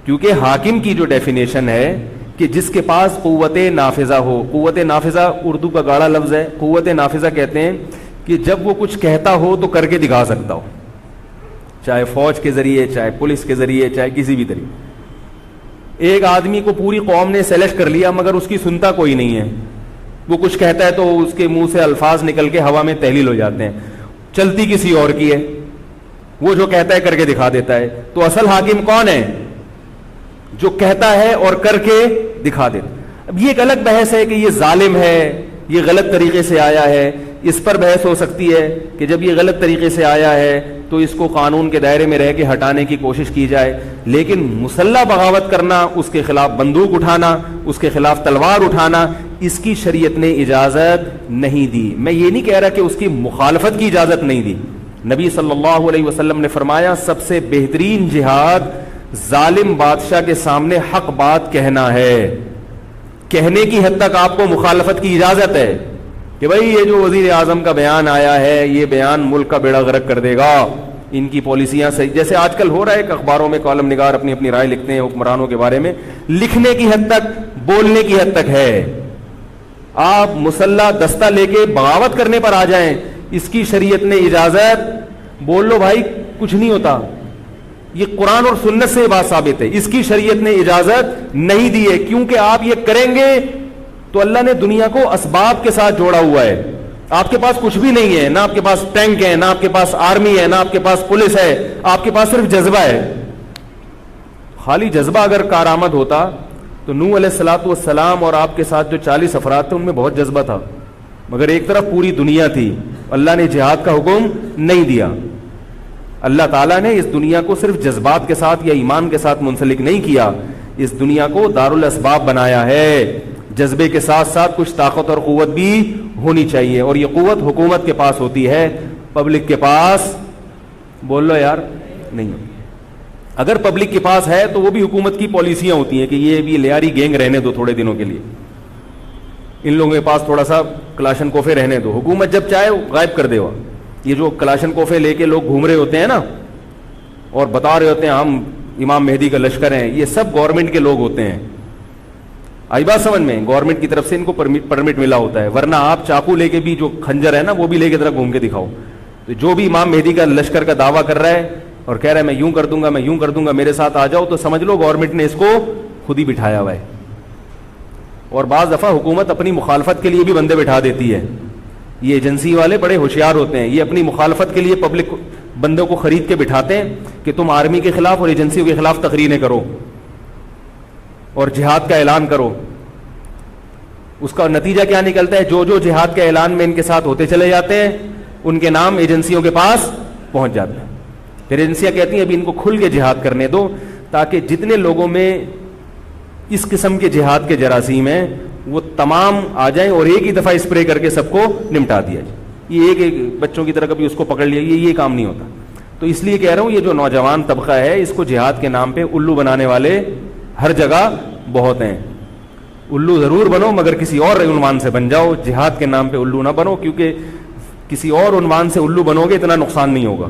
کیونکہ حاکم کی جو ڈیفینیشن ہے کہ جس کے پاس قوت نافذہ ہو. قوت نافذہ اردو کا گاڑا لفظ ہے. قوت نافذہ کہتے ہیں کہ جب وہ کچھ کہتا ہو تو کر کے دکھا سکتا ہو, چاہے فوج کے ذریعے, چاہے پولیس کے ذریعے, چاہے کسی بھی طریقے. ایک آدمی کو پوری قوم نے سلیکٹ کر لیا مگر اس کی سنتا کوئی نہیں ہے, وہ کچھ کہتا ہے تو اس کے منہ سے الفاظ نکل کے ہوا میں تحلیل ہو جاتے ہیں, چلتی کسی اور کی ہے, وہ جو کہتا ہے کر کے دکھا دیتا ہے. تو اصل حاکم کون ہے؟ جو کہتا ہے اور کر کے دکھا دیتا. اب یہ ایک الگ بحث ہے کہ یہ ظالم ہے, یہ غلط طریقے سے آیا ہے, اس پر بحث ہو سکتی ہے کہ جب یہ غلط طریقے سے آیا ہے تو اس کو قانون کے دائرے میں رہ کے ہٹانے کی کوشش کی جائے. لیکن مسلح بغاوت کرنا, اس کے خلاف بندوق اٹھانا, اس کے خلاف تلوار اٹھانا, اس کی شریعت نے اجازت نہیں دی. میں یہ نہیں کہہ رہا کہ اس کی مخالفت کی اجازت نہیں دی. نبی صلی اللہ علیہ وسلم نے فرمایا سب سے بہترین جہاد ظالم بادشاہ کے سامنے حق بات کہنا ہے. کہنے کی حد تک آپ کو مخالفت کی اجازت ہے کہ بھائی یہ جو وزیر اعظم کا بیان آیا ہے یہ بیان ملک کا بیڑا غرق کر دے گا, ان کی پالیسیاں صحیح, جیسے آج کل ہو رہا ہے کہ اخباروں میں کالم نگار اپنی اپنی رائے لکھتے ہیں حکمرانوں کے بارے میں, لکھنے کی حد تک, بولنے کی حد تک ہے. آپ مسلح دستہ لے کے بغاوت کرنے پر آ جائیں, اس کی شریعت نے اجازت, بول لو بھائی کچھ نہیں ہوتا. یہ قرآن اور سنت سے بات ثابت ہے, اس کی شریعت نے اجازت نہیں دی ہے. کیونکہ آپ یہ کریں گے تو اللہ نے دنیا کو اسباب کے ساتھ جوڑا ہوا ہے. آپ کے پاس کچھ بھی نہیں ہے, نہ آپ کے پاس ٹینک ہے, نہ آپ کے پاس آرمی ہے, نہ آپ کے پاس پولیس ہے, آپ کے پاس صرف جذبہ ہے. خالی جذبہ اگر کارآمد ہوتا تو نوح علیہ الصلوۃ والسلام اور آپ کے ساتھ جو 40 افراد تھے ان میں بہت جذبہ تھا, مگر ایک طرف پوری دنیا تھی. اللہ نے جہاد کا حکم نہیں دیا. اللہ تعالیٰ نے اس دنیا کو صرف جذبات کے ساتھ یا ایمان کے ساتھ منسلک نہیں کیا, اس دنیا کو دارالاسباب بنایا ہے. جذبے کے ساتھ ساتھ کچھ طاقت اور قوت بھی ہونی چاہیے, اور یہ قوت حکومت کے پاس ہوتی ہے, پبلک کے پاس بول لو یار نہیں. اگر پبلک کے پاس ہے تو وہ بھی حکومت کی پالیسیاں ہوتی ہیں کہ یہ بھی لیاری گینگ رہنے دو تھوڑے دنوں کے لیے, ان لوگوں کے پاس تھوڑا سا کلاشن کوفے رہنے دو, حکومت جب چاہے غائب کر دے. وہ یہ جو کلاشن کوفے لے کے لوگ گھوم رہے ہوتے ہیں نا اور بتا رہے ہوتے ہیں ہم امام مہدی کا لشکر ہیں, یہ سب گورنمنٹ کے لوگ ہوتے ہیں. آئی بات سمجھ میں؟ گورنمنٹ کی طرف سے ان کو پرمٹ ملا ہوتا ہے, ورنہ آپ چاقو لے کے بھی, جو خنجر ہے نا وہ بھی لے کے ذرا گھوم کے دکھاؤ. تو جو بھی امام مہدی کا لشکر کا دعویٰ کر رہا ہے اور کہہ رہا ہے میں یوں کر دوں گا, میں یوں کر دوں گا, میرے ساتھ آ جاؤ, تو سمجھ لو گورنمنٹ نے اس کو خود ہی بٹھایا ہوا ہے. اور بعض دفعہ حکومت اپنی مخالفت کے لیے بھی بندے بٹھا دیتی ہے. یہ ایجنسی والے بڑے ہوشیار ہوتے ہیں, یہ اپنی مخالفت کے لیے پبلک بندوں کو خرید کے بٹھاتے ہیں کہ تم آرمی کے خلاف اور ایجنسیوں کے خلاف تقریریں کرو اور جہاد کا اعلان کرو. اس کا نتیجہ کیا نکلتا ہے؟ جو جو جہاد کے اعلان میں ان کے ساتھ ہوتے چلے جاتے ہیں ان کے نام ایجنسیوں کے پاس پہنچ جاتے ہیں. پھر ایجنسیاں کہتی ہیں ابھی ان کو کھل کے جہاد کرنے دو, تاکہ جتنے لوگوں میں اس قسم کے جہاد کے جراثیم ہیں وہ تمام آ جائیں اور ایک ہی دفعہ اسپرے کر کے سب کو نمٹا دیا جائے. یہ ایک بچوں کی طرح کبھی اس کو پکڑ لیا, یہ کام نہیں ہوتا. تو اس لیے کہہ رہا ہوں یہ جو نوجوان طبقہ ہے اس کو جہاد کے نام پہ الو بنانے والے ہر جگہ بہت ہیں. الو ضرور بنو مگر کسی اور عنوان سے بن جاؤ, جہاد کے نام پہ الو نہ بنو, کیونکہ کسی اور عنوان سے الو بنو گے اتنا نقصان نہیں ہوگا.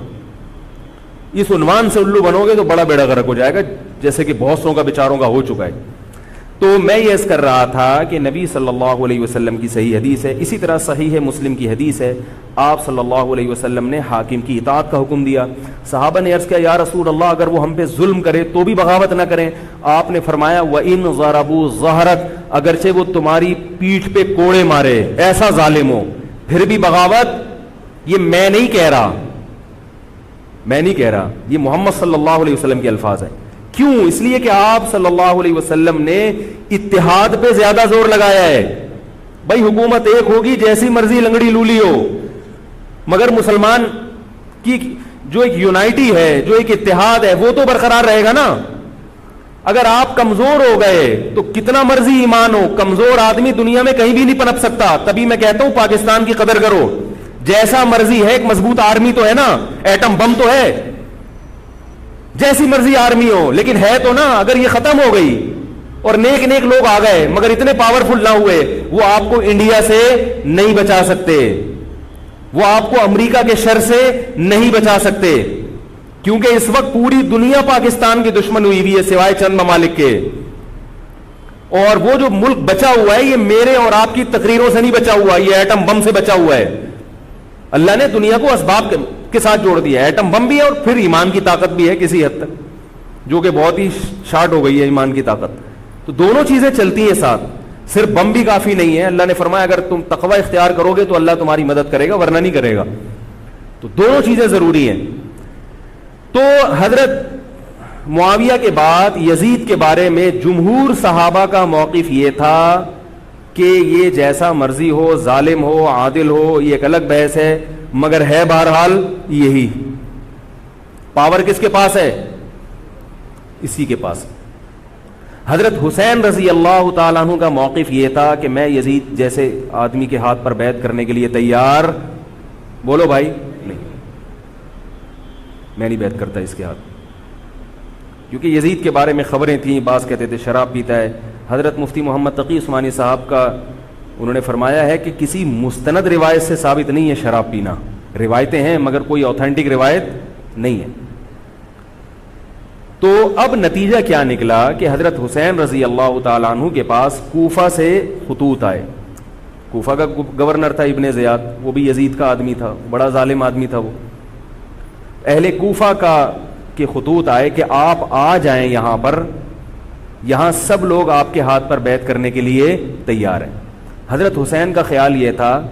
اس عنوان سے الو بنو گے تو بڑا بیڑا غرق ہو جائے گا, جیسے کہ بہت سو کا بیچاروں کا ہو چکا ہے. تو میں یہ عرض کر رہا تھا کہ نبی صلی اللہ علیہ وسلم کی صحیح حدیث ہے, اسی طرح صحیح مسلم کی حدیث ہے, آپ صلی اللہ علیہ وسلم نے حاکم کی اطاعت کا حکم دیا. صحابہ نے عرض کیا یا رسول اللہ اگر وہ ہم پہ ظلم کرے تو بھی بغاوت نہ کریں. آپ نے فرمایا وَإِن ضَرَبُوا ظَهْرَكَ, اگرچہ وہ تمہاری پیٹھ پہ کوڑے مارے, ایسا ظالم ہو, پھر بھی بغاوت. یہ میں نہیں کہہ رہا, یہ محمد صلی اللہ علیہ وسلم کے الفاظ ہیں. کیوں؟ اس لیے کہ آپ صلی اللہ علیہ وسلم نے اتحاد پہ زیادہ زور لگایا ہے. بھائی حکومت ایک ہوگی جیسی مرضی لنگڑی لولی ہو, مگر مسلمان کی جو ایک یونائٹی ہے, جو ایک اتحاد ہے, وہ تو برقرار رہے گا نا. اگر آپ کمزور ہو گئے تو کتنا مرضی ایمان ہو, کمزور آدمی دنیا میں کہیں بھی نہیں پنپ سکتا. تبھی میں کہتا ہوں پاکستان کی قدر کرو, جیسا مرضی ہے, ایک مضبوط آرمی تو ہے نا, ایٹم بم تو ہے, جیسی مرضی آرمی ہو, لیکن ہے تو نا. اگر یہ ختم ہو گئی اور نیک نیک لوگ آ گئے مگر اتنے پاورفل نہ ہوئے, وہ آپ کو انڈیا سے نہیں بچا سکتے, وہ آپ کو امریکہ کے شر سے نہیں بچا سکتے, کیونکہ اس وقت پوری دنیا پاکستان کی دشمن ہوئی ہوئی ہے سوائے چند ممالک کے. اور وہ جو ملک بچا ہوا ہے یہ میرے اور آپ کی تقریروں سے نہیں بچا ہوا, یہ ایٹم بم سے بچا ہوا ہے. اللہ نے دنیا کو اسباب کے ساتھ جوڑ دیا ہے, ایٹم بم بھی ہے اور پھر ایمان کی طاقت بھی ہے کسی حد تک, جو کہ بہت ہی شارٹ ہو گئی ہے ایمان کی طاقت. تو دونوں چیزیں چلتی ہیں ساتھ, صرف بم بھی کافی نہیں ہے. اللہ نے فرمایا اگر تم تقوی اختیار کرو گے تو اللہ تمہاری مدد کرے گا, ورنہ نہیں کرے گا. تو دونوں چیزیں ضروری ہیں. تو حضرت معاویہ کے بعد یزید کے بارے میں جمہور صحابہ کا موقف یہ تھا کہ یہ جیسا مرضی ہو, ظالم ہو, عادل ہو, یہ ایک الگ بحث ہے, مگر ہے بہرحال یہی. پاور کس کے پاس ہے؟ اسی کے پاس. حضرت حسین رضی اللہ تعالیٰ عنہ کا موقف یہ تھا کہ میں یزید جیسے آدمی کے ہاتھ پر بیعت کرنے کے لیے تیار. بولو بھائی, نہیں, میں نہیں بیعت کرتا اس کے ہاتھ, کیونکہ یزید کے بارے میں خبریں تھیں, بعض کہتے تھے شراب پیتا ہے. حضرت مفتی محمد تقی عثمانی صاحب کا انہوں نے فرمایا ہے کہ کسی مستند روایت سے ثابت نہیں ہے شراب پینا. روایتیں ہیں مگر کوئی اوتھینٹک روایت نہیں ہے. تو اب نتیجہ کیا نکلا کہ حضرت حسین رضی اللہ تعالیٰ عنہ کے پاس کوفہ سے خطوط آئے. کوفہ کا گورنر تھا ابن زیاد, وہ بھی یزید کا آدمی تھا, بڑا ظالم آدمی تھا وہ. اہل کوفہ کے خطوط آئے کہ آپ آ جائیں یہاں پر, یہاں سب لوگ آپ کے ہاتھ پر بیعت کرنے کے لیے تیار ہیں. حضرت حسین کا خیال یہ تھا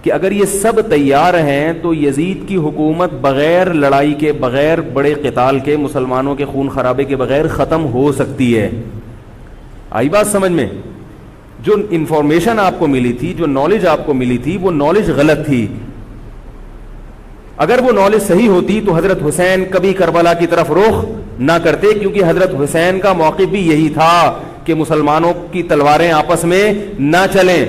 کہ اگر یہ سب تیار ہیں تو یزید کی حکومت بغیر لڑائی کے, بغیر بڑے قتال کے, مسلمانوں کے خون خرابے کے بغیر ختم ہو سکتی ہے. آئی بات سمجھ میں؟ جو انفارمیشن آپ کو ملی تھی, جو نالج آپ کو ملی تھی, وہ نالج غلط تھی. اگر وہ نالج صحیح ہوتی تو حضرت حسین کبھی کربلا کی طرف رخ نہ کرتے, کیونکہ حضرت حسین کا موقف بھی یہی تھا کہ مسلمانوں کی تلواریں آپس میں نہ چلیں.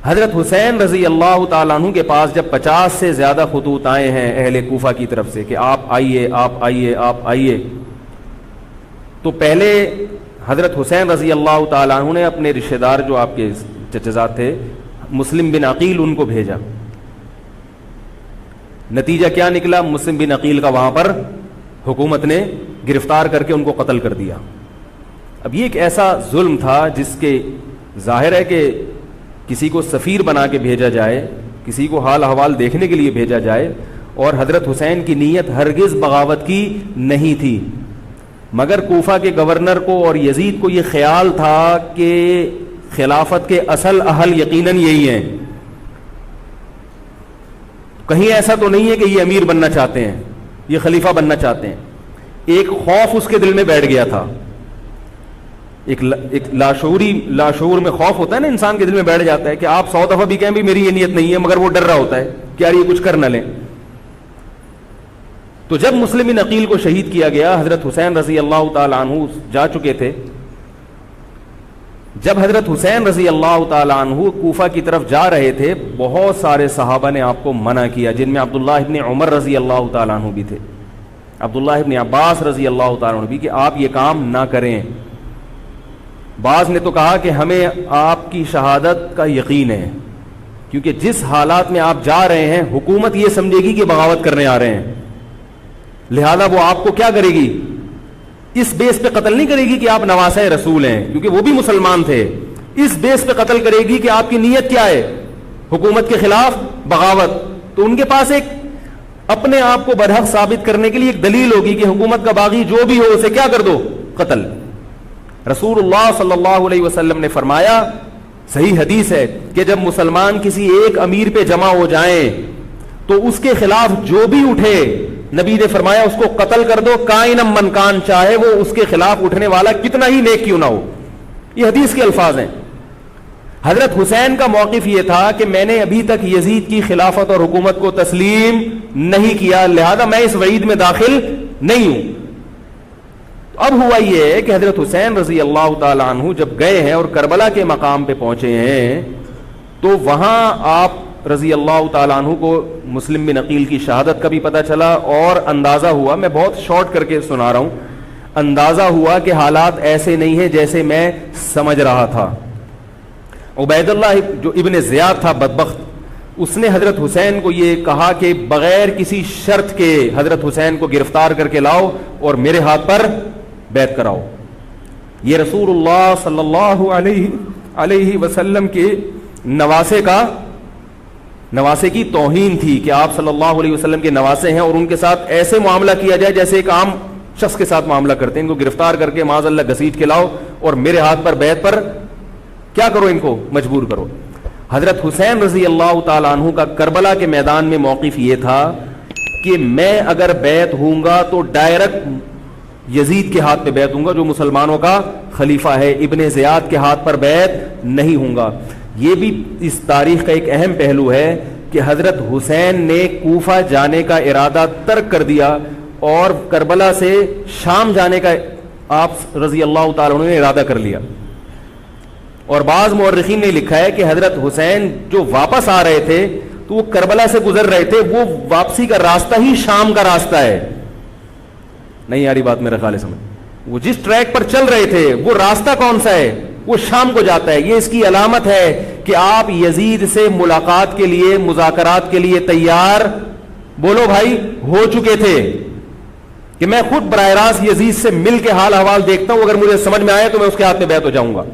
حضرت حسین رضی اللہ تعالیٰ عنہ کے پاس جب 50 سے زیادہ خطوط آئے ہیں اہل کوفہ کی طرف سے کہ آپ آئیے, آپ آئیے, آپ آئیے, تو پہلے حضرت حسین رضی اللہ تعالیٰ عنہ نے اپنے رشتہ دار جو آپ کے چچزاد تھے مسلم بن عقیل, ان کو بھیجا. نتیجہ کیا نکلا؟ مسلم بن عقیل کا وہاں پر حکومت نے گرفتار کر کے ان کو قتل کر دیا. اب یہ ایک ایسا ظلم تھا جس کے ظاہر ہے کہ کسی کو سفیر بنا کے بھیجا جائے, کسی کو حال احوال دیکھنے کے لیے بھیجا جائے, اور حضرت حسین کی نیت ہرگز بغاوت کی نہیں تھی, مگر کوفہ کے گورنر کو اور یزید کو یہ خیال تھا کہ خلافت کے اصل اہل یقیناً یہی ہیں. کہیں ایسا تو نہیں ہے کہ یہ امیر بننا چاہتے ہیں, یہ خلیفہ بننا چاہتے ہیں. ایک خوف اس کے دل میں بیٹھ گیا تھا, ایک لاشعور میں خوف ہوتا ہے نا, انسان کے دل میں بیٹھ جاتا ہے کہ آپ 100 دفعہ بھی کہیں بھی میری یہ نیت نہیں ہے, مگر وہ ڈر رہا ہوتا ہے کہ یار یہ کچھ کر نہ لیں. تو جب مسلم بن عقیل کو شہید کیا گیا, حضرت حسین رضی اللہ تعالی عنہ جا چکے تھے. جب حضرت حسین رضی اللہ تعالی عنہ کوفہ کی طرف جا رہے تھے, بہت سارے صحابہ نے آپ کو منع کیا, جن میں عبداللہ ابن عمر رضی اللہ تعالی عنہ بھی تھے, عبداللہ ابن عباس رضی اللہ تعالی عنہ بھی, کہ آپ یہ کام نہ کریں. بعض نے تو کہا کہ ہمیں آپ کی شہادت کا یقین ہے, کیونکہ جس حالات میں آپ جا رہے ہیں حکومت یہ سمجھے گی کہ بغاوت کرنے آ رہے ہیں, لہذا وہ آپ کو کیا کرے گی, اس بیس پہ قتل نہیں کرے گی کہ آپ نواسہ رسول ہیں, کیونکہ وہ بھی مسلمان تھے. اس بیس پہ قتل کرے گی کہ آپ کی نیت کیا ہے, حکومت کے خلاف بغاوت. تو ان کے پاس ایک اپنے آپ کو برحق ثابت کرنے کے لیے ایک دلیل ہوگی کہ حکومت کا باغی جو بھی ہو اسے کیا کر دو, قتل. رسول اللہ صلی اللہ علیہ وسلم نے فرمایا, صحیح حدیث ہے, کہ جب مسلمان کسی ایک امیر پہ جمع ہو جائیں تو اس کے خلاف جو بھی اٹھے, نبی نے فرمایا اس کو قتل کر دو, کائنم من کان, چاہے وہ اس کے خلاف اٹھنے والا کتنا ہی نیک کیوں نہ ہو. یہ حدیث کے الفاظ ہیں. حضرت حسین کا موقف یہ تھا کہ میں نے ابھی تک یزید کی خلافت اور حکومت کو تسلیم نہیں کیا, لہذا میں اس وعید میں داخل نہیں ہوں. اب ہوا یہ ہے کہ حضرت حسین رضی اللہ تعالی عنہ جب گئے ہیں اور کربلا کے مقام پہ پہنچے ہیں, تو وہاں آپ رضی اللہ تعالیٰ عنہ کو مسلم بن عقیل کی شہادت کا بھی پتہ چلا, اور اندازہ ہوا, میں بہت شارٹ کر کے سنا رہا ہوں, اندازہ ہوا کہ حالات ایسے نہیں ہیں جیسے میں سمجھ رہا تھا. عبید اللہ جو ابن زیاد تھا بدبخت, اس نے حضرت حسین کو یہ کہا کہ بغیر کسی شرط کے حضرت حسین کو گرفتار کر کے لاؤ اور میرے ہاتھ پر بیعت کراؤ. یہ رسول اللہ صلی اللہ علیہ وسلم کے نواسے کی توہین تھی کہ آپ صلی اللہ علیہ وسلم کے نواسے ہیں اور ان کے ساتھ ایسے معاملہ کیا جائے جیسے ایک عام شخص کے ساتھ معاملہ کرتے ہیں. ان کو گرفتار کر کے معاذ اللہ گھسیٹ کے لاؤ اور میرے ہاتھ پر بیعت پر کیا کرو, ان کو مجبور کرو. حضرت حسین رضی اللہ تعالی عنہ کا کربلا کے میدان میں موقف یہ تھا کہ میں اگر بیعت ہوں گا تو ڈائریکٹ یزید کے ہاتھ پہ بیعت ہوں گا جو مسلمانوں کا خلیفہ ہے, ابن زیاد کے ہاتھ پر بیعت نہیں ہوں گا. یہ بھی اس تاریخ کا ایک اہم پہلو ہے کہ حضرت حسین نے کوفہ جانے کا ارادہ ترک کر دیا اور کربلا سے شام جانے کا آپ رضی اللہ تعالیٰ عنہ نے ارادہ کر لیا. اور بعض مورخین نے لکھا ہے کہ حضرت حسین جو واپس آ رہے تھے تو وہ کربلا سے گزر رہے تھے, وہ واپسی کا راستہ ہی شام کا راستہ ہے. نہیں یاری بات میرا خیال ہے سمجھ, وہ جس ٹریک پر چل رہے تھے وہ راستہ کون سا ہے, وہ شام کو جاتا ہے. یہ اس کی علامت ہے کہ آپ یزید سے ملاقات کے لیے, مذاکرات کے لیے تیار, بولو بھائی, ہو چکے تھے کہ میں خود براہ راست یزید سے مل کے حال احوال دیکھتا ہوں, اگر مجھے سمجھ میں آئے تو میں اس کے ہاتھ میں بیعت ہو جاؤں گا.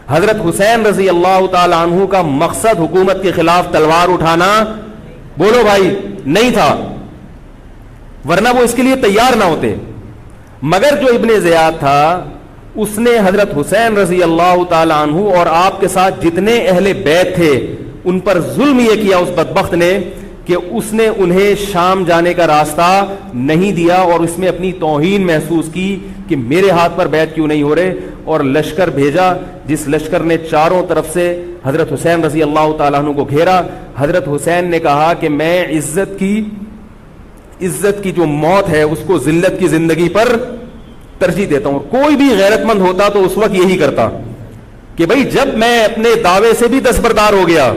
حضرت حسین رضی اللہ تعالی عنہ کا مقصد حکومت کے خلاف تلوار اٹھانا, بولو بھائی, نہیں تھا, ورنہ وہ اس کے لیے تیار نہ ہوتے. مگر جو ابن زیاد تھا اس نے حضرت حسین رضی اللہ تعالی عنہ اور آپ کے ساتھ جتنے اہل بیت تھے ان پر ظلم یہ کیا اس بدبخت نے کہ اس نے انہیں شام جانے کا راستہ نہیں دیا, اور اس میں اپنی توہین محسوس کی کہ میرے ہاتھ پر بیعت کیوں نہیں ہو رہے, اور لشکر بھیجا جس لشکر نے چاروں طرف سے حضرت حسین رضی اللہ تعالیٰ عنہ کو گھیرا. حضرت حسین نے کہا کہ میں عزت کی جو موت ہے اس کو ذلت کی زندگی پر ترجیح دیتا ہوں. کوئی بھی غیرت مند ہوتا تو اس وقت یہی کرتا کہ بھئی جب میں اپنے دعوے سے بھی دستبردار ہو گیا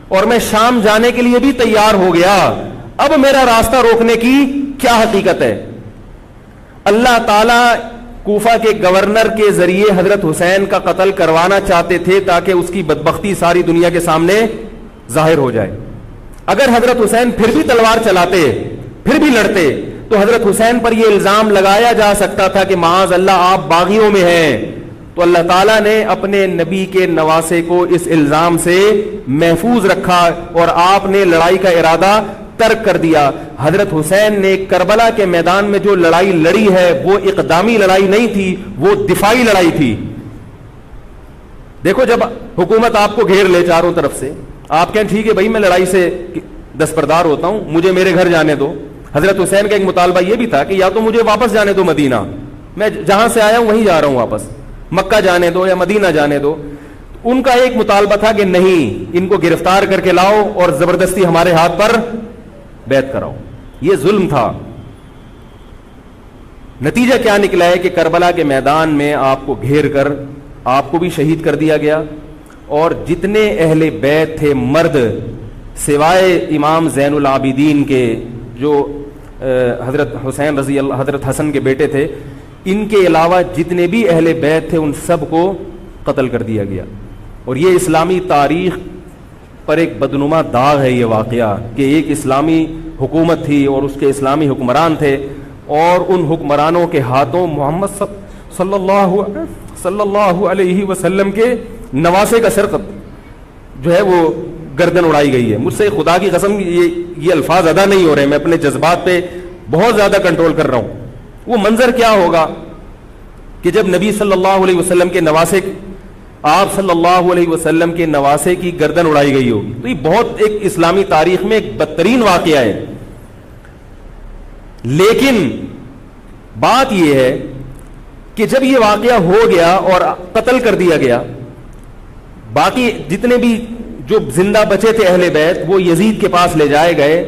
اور میں شام جانے کے لیے بھی تیار ہو گیا, اب میرا راستہ روکنے کی کیا حقیقت ہے. اللہ تعالی کوفہ کے گورنر کے ذریعے حضرت حسین کا قتل کروانا چاہتے تھے تاکہ اس کی بدبختی ساری دنیا کے سامنے ظاہر ہو جائے. اگر حضرت حسین پھر بھی تلوار چلاتے, پھر بھی لڑتے, تو حضرت حسین پر یہ الزام لگایا جا سکتا تھا کہ معاذ اللہ آپ باغیوں میں ہیں. تو اللہ تعالیٰ نے اپنے نبی کے نواسے کو اس الزام سے محفوظ رکھا اور آپ نے لڑائی کا ارادہ ترک کر دیا. حضرت حسین نے کربلا کے میدان میں جو لڑائی لڑی ہے وہ اقدامی لڑائی نہیں تھی, وہ دفاعی لڑائی تھی. دیکھو جب حکومت آپ کو گھیر لے چاروں طرف سے, آپ کہیں ٹھیک ہے بھائی میں لڑائی سے دستبردار ہوتا ہوں, مجھے میرے گھر جانے دو. حضرت حسین کا ایک مطالبہ یہ بھی تھا کہ یا تو مجھے واپس جانے دو مدینہ, میں جہاں سے آیا ہوں وہیں جا رہا ہوں واپس, مکہ جانے دو یا مدینہ جانے دو. ان کا ایک مطالبہ تھا کہ نہیں، ان کو گرفتار کر کے لاؤ اور زبردستی ہمارے ہاتھ پر بیعت کراؤ. یہ ظلم تھا. نتیجہ کیا نکلا ہے کہ کربلا کے میدان میں آپ کو گھیر کر آپ کو بھی شہید کر دیا گیا، اور جتنے اہل بیت تھے مرد سوائے امام زین العابدین کے جو حضرت حسین رضی اللہ، حضرت حسن کے بیٹے تھے، ان کے علاوہ جتنے بھی اہل بیت تھے ان سب کو قتل کر دیا گیا. اور یہ اسلامی تاریخ پر ایک بدنما داغ ہے یہ واقعہ کہ ایک اسلامی حکومت تھی اور اس کے اسلامی حکمران تھے، اور ان حکمرانوں کے ہاتھوں محمد صلی اللہ علیہ وسلم کے نواسے کا سر جو ہے وہ گردن اڑائی گئی ہے. مجھ سے خدا کی قسم یہ الفاظ ادا نہیں ہو رہے، میں اپنے جذبات پہ بہت زیادہ کنٹرول کر رہا ہوں. وہ منظر کیا ہوگا کہ جب نبی صلی اللہ علیہ وسلم کے نواسے، آپ صلی اللہ علیہ وسلم کے نواسے کی گردن اڑائی گئی ہوگی. تو یہ بہت ایک اسلامی تاریخ میں ایک بدترین واقعہ ہے. لیکن بات یہ ہے کہ جب یہ واقعہ ہو گیا اور قتل کر دیا گیا، باقی جتنے بھی جو زندہ بچے تھے اہل بیت وہ یزید کے پاس لے جائے گئے.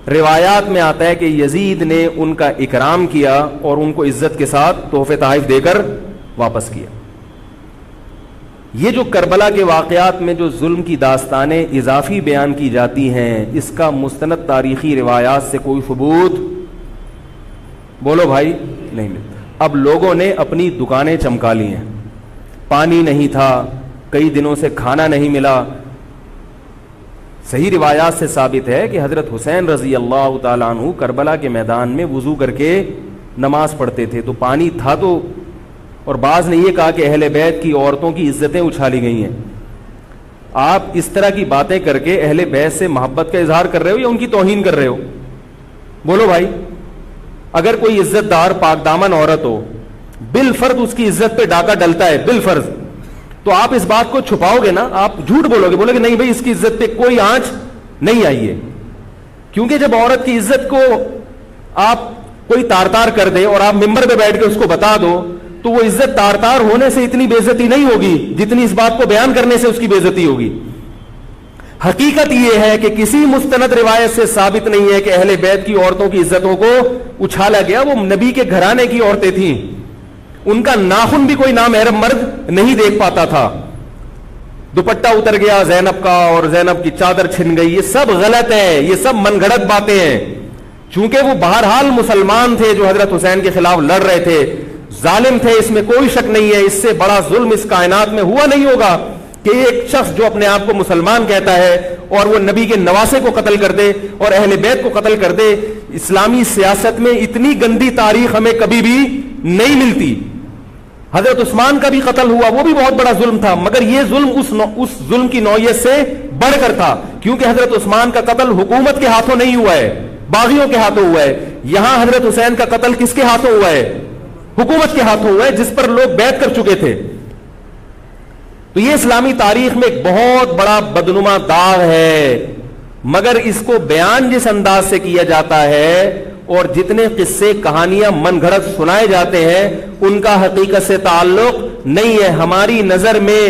روایات میں آتا ہے کہ یزید نے ان کا اکرام کیا اور ان کو عزت کے ساتھ تحفے تحائف دے کر واپس کیا. یہ جو کربلا کے واقعات میں جو ظلم کی داستانیں اضافی بیان کی جاتی ہیں، اس کا مستند تاریخی روایات سے کوئی ثبوت بولو بھائی نہیں ملتا. اب لوگوں نے اپنی دکانیں چمکا لی ہیں، پانی نہیں تھا، کئی دنوں سے کھانا نہیں ملا. صحیح روایات سے ثابت ہے کہ حضرت حسین رضی اللہ تعالیٰ عنہ کربلا کے میدان میں وضو کر کے نماز پڑھتے تھے، تو پانی تھا تو. اور بعض نے یہ کہا کہ اہل بیت کی عورتوں کی عزتیں اچھالی گئی ہیں. آپ اس طرح کی باتیں کر کے اہل بیت سے محبت کا اظہار کر رہے ہو یا ان کی توہین کر رہے ہو؟ بولو بھائی. اگر کوئی عزت دار پاک دامن عورت ہو، بالفرض اس کی عزت پہ ڈاکہ ڈلتا ہے بالفرض، تو آپ اس بات کو چھپاؤ گے نا؟ آپ جھوٹ بولو گے، بولو گے نہیں بھائی اس کی عزت پہ کوئی آنچ نہیں آئی ہے. کیونکہ جب عورت کی عزت کو آپ کوئی تار تار کر دے اور آپ ممبر پہ بیٹھ کے اس کو بتا دو، تو وہ عزت تار تار ہونے سے اتنی بے عزتی نہیں ہوگی جتنی اس بات کو بیان کرنے سے اس کی بے عزتی ہوگی. حقیقت یہ ہے کہ کسی مستند روایت سے ثابت نہیں ہے کہ اہل بیت کی عورتوں کی عزتوں کو اچھالا گیا. وہ نبی کے گھرانے کی عورتیں تھیں، ان کا ناخن بھی کوئی نامحرم مرد نہیں دیکھ پاتا تھا. دوپٹہ اتر گیا زینب کا اور زینب کی چادر چھن گئی، یہ سب غلط ہے، یہ سب من گھڑت باتیں ہیں. چونکہ وہ بہرحال مسلمان تھے جو حضرت حسین کے خلاف لڑ رہے تھے، ظالم تھے، اس میں کوئی شک نہیں ہے. اس سے بڑا ظلم اس کائنات میں ہوا نہیں ہوگا کہ ایک شخص جو اپنے آپ کو مسلمان کہتا ہے اور وہ نبی کے نواسے کو قتل کر دے اور اہل بیت کو قتل کر دے. اسلامی سیاست میں اتنی گندی تاریخ ہمیں کبھی بھی نہیں ملتی. حضرت عثمان کا بھی قتل ہوا، وہ بھی بہت بڑا ظلم تھا، مگر یہ ظلم اس ظلم کی نوعیت سے بڑھ کر تھا، کیونکہ حضرت عثمان کا قتل حکومت کے ہاتھوں نہیں ہوا ہے، باغیوں کے ہاتھوں ہوا ہے. یہاں حضرت حسین کا قتل کس کے ہاتھوں ہوا ہے؟ حکومت کے ہاتھوں ہوا ہے، جس پر لوگ بیعت کر چکے تھے. تو یہ اسلامی تاریخ میں ایک بہت بڑا بدنما داغ ہے. مگر اس کو بیان جس انداز سے کیا جاتا ہے اور جتنے قصے کہانیاں من گھڑت سنائے جاتے ہیں ان کا حقیقت سے تعلق نہیں ہے. ہماری نظر میں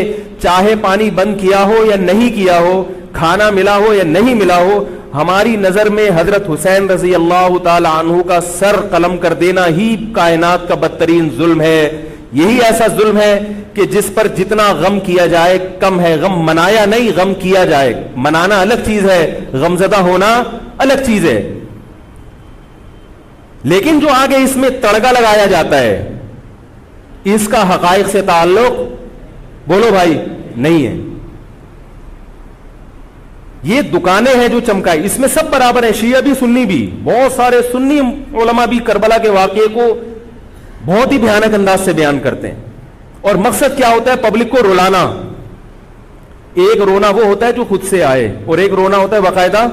چاہے پانی بند کیا ہو یا نہیں کیا ہو، کھانا ملا ہو یا نہیں ملا ہو، ہماری نظر میں حضرت حسین رضی اللہ تعالی عنہ کا سر قلم کر دینا ہی کائنات کا بدترین ظلم ہے. یہی ایسا ظلم ہے کہ جس پر جتنا غم کیا جائے کم ہے. غم منایا نہیں، غم کیا جائے. منانا الگ چیز ہے، غمزدہ ہونا الگ چیز ہے. لیکن جو آگے اس میں تڑکا لگایا جاتا ہے اس کا حقائق سے تعلق بولو بھائی نہیں ہے. یہ دکانیں ہیں جو چمکائی، اس میں سب برابر ہیں، شیعہ بھی سنی بھی. بہت سارے سنی علماء بھی کربلا کے واقعے کو بہت ہی بھیانک انداز سے بیان کرتے ہیں. اور مقصد کیا ہوتا ہے؟ پبلک کو رلانا. ایک رونا وہ ہوتا ہے جو خود سے آئے، اور ایک رونا ہوتا ہے باقاعدہ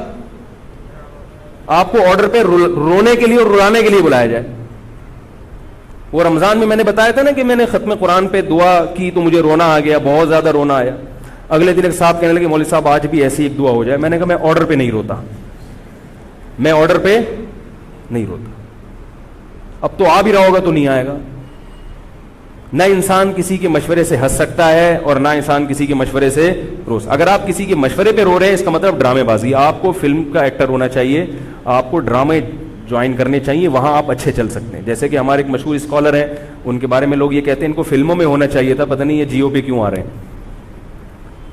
آپ کو آرڈر پہ رونے کے لیے اور رلانے کے لیے بلایا جائے. وہ رمضان میں نے بتایا تھا نا کہ میں نے ختم قرآن پہ دعا کی تو مجھے رونا آ گیا، بہت زیادہ رونا آیا. اگلے دن ایک صاحب کہنے لگے مولوی صاحب آج بھی ایسی ایک دعا ہو جائے. میں نے کہا میں آرڈر پہ نہیں روتا، میں آرڈر پہ نہیں روتا. اب تو آ بھی رہا ہوگا تو نہیں آئے گا. نہ انسان کسی کے مشورے سے ہنس سکتا ہے اور نہ انسان کسی کے مشورے سے اگر آپ کسی کے مشورے پہ رو رہے ہیں اس کا مطلب ڈرامے بازی. آپ کو فلم کا ایکٹر ہونا چاہیے, آپ کو ڈرامے جوائن کرنے چاہیے, وہاں آپ اچھے چل سکتے ہیں. جیسے کہ ہمارے ایک مشہور اسکالر ہیں, ان کے بارے میں لوگ یہ کہتے ہیں ان کو فلموں میں ہونا چاہیے تھا, پتہ نہیں یہ جیو پہ کیوں آ رہے ہیں.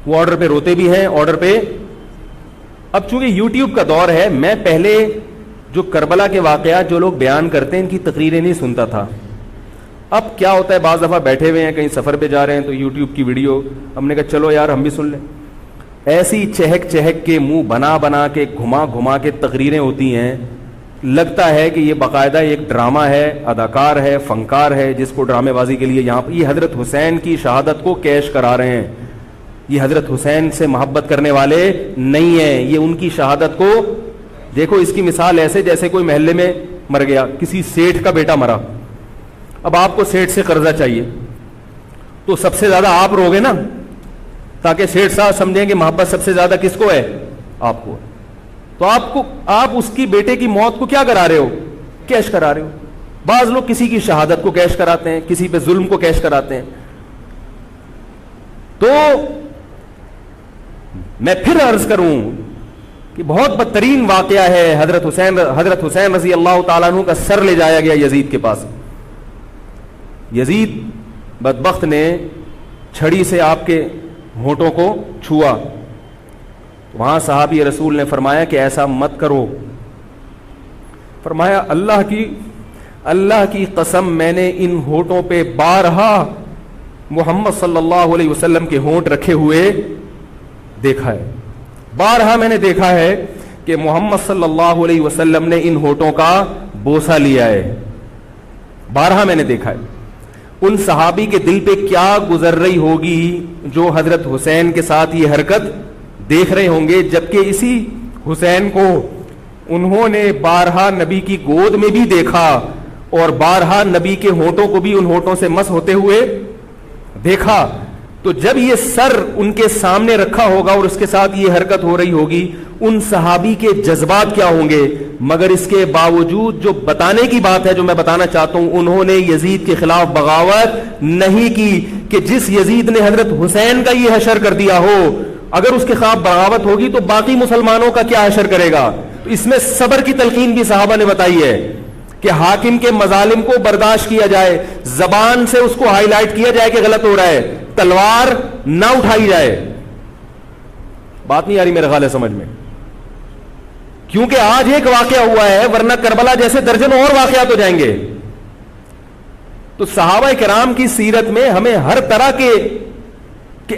وہ آرڈر پہ روتے بھی ہیں, آرڈر پہ. اب چونکہ یوٹیوب کا دور ہے, میں پہلے جو کربلا کے واقعات جو لوگ بیان کرتے ہیں ان کی تقریریں نہیں سنتا تھا. اب کیا ہوتا ہے, بعض دفعہ بیٹھے ہوئے ہیں کہیں سفر پہ جا رہے ہیں تو یوٹیوب کی ویڈیو, ہم نے کہا چلو یار ہم بھی سن لیں. ایسی چہک چہک کے منہ بنا بنا کے گھما گھما کے تقریریں ہوتی ہیں, لگتا ہے کہ یہ باقاعدہ ایک ڈرامہ ہے, اداکار ہے, فنکار ہے, جس کو ڈرامے بازی کے لیے یہاں یہ حضرت حسین کی شہادت کو کیش کرا رہے ہیں. یہ حضرت حسین سے محبت کرنے والے نہیں ہیں, یہ ان کی شہادت کو دیکھو. اس کی مثال ایسے جیسے کوئی محلے میں مر گیا, کسی سیٹھ کا بیٹا مرا, اب آپ کو سیٹھ سے قرضہ چاہیے تو سب سے زیادہ آپ رو گے نا, تاکہ سیٹھ صاحب سمجھیں کہ محبت سب سے زیادہ کس کو ہے, آپ کو. تو آپ اس کی بیٹے کی موت کو کیا کرا رہے ہو, کیش کرا رہے ہو. بعض لوگ کسی کی شہادت کو کیش کراتے ہیں, کسی پہ ظلم کو کیش کراتے ہیں. تو میں پھر عرض کروں کہ بہت بدترین واقعہ ہے. حضرت حسین رضی اللہ تعالیٰ عنہ کا سر لے جایا گیا یزید کے پاس. یزید بدبخت نے چھڑی سے آپ کے ہونٹوں کو چھوا. وہاں صحابی رسول نے فرمایا کہ ایسا مت کرو. فرمایا اللہ کی قسم میں نے ان ہونٹوں پہ بارہا محمد صلی اللہ علیہ وسلم کے ہونٹ رکھے ہوئے دیکھا ہے. بارہا میں نے دیکھا ہے کہ محمد صلی اللہ علیہ وسلم نے ان ہونٹوں کا بوسہ لیا ہے. بارہا میں نے دیکھا ہے. ان صحابی کے دل پہ کیا گزر رہی ہوگی جو حضرت حسین کے ساتھ یہ حرکت دیکھ رہے ہوں گے, جبکہ اسی حسین کو انہوں نے بارہا نبی کی گود میں بھی دیکھا اور بارہا نبی کے ہونٹوں کو بھی ان ہونٹوں سے مس ہوتے ہوئے دیکھا. تو جب یہ سر ان کے سامنے رکھا ہوگا اور اس کے ساتھ یہ حرکت ہو رہی ہوگی, ان صحابی کے جذبات کیا ہوں گے. مگر اس کے باوجود جو بتانے کی بات ہے, جو میں بتانا چاہتا ہوں, انہوں نے یزید کے خلاف بغاوت نہیں کی کہ جس یزید نے حضرت حسین کا یہ حشر کر دیا ہو, اگر اس کے خلاف بغاوت ہوگی تو باقی مسلمانوں کا کیا حشر کرے گا. تو اس میں صبر کی تلقین بھی صحابہ نے بتائی ہے کہ حاکم کے مظالم کو برداشت کیا جائے, زبان سے اس کو ہائی لائٹ کیا جائے کہ غلط ہو رہا ہے, تلوار نہ اٹھائی جائے. بات نہیں آ رہی میرے خیال ہے سمجھ میں, کیونکہ آج ایک واقعہ ہوا ہے, ورنہ کربلا جیسے درجنوں اور واقعات ہو جائیں گے. تو صحابہ کرام کی سیرت میں ہمیں ہر طرح کے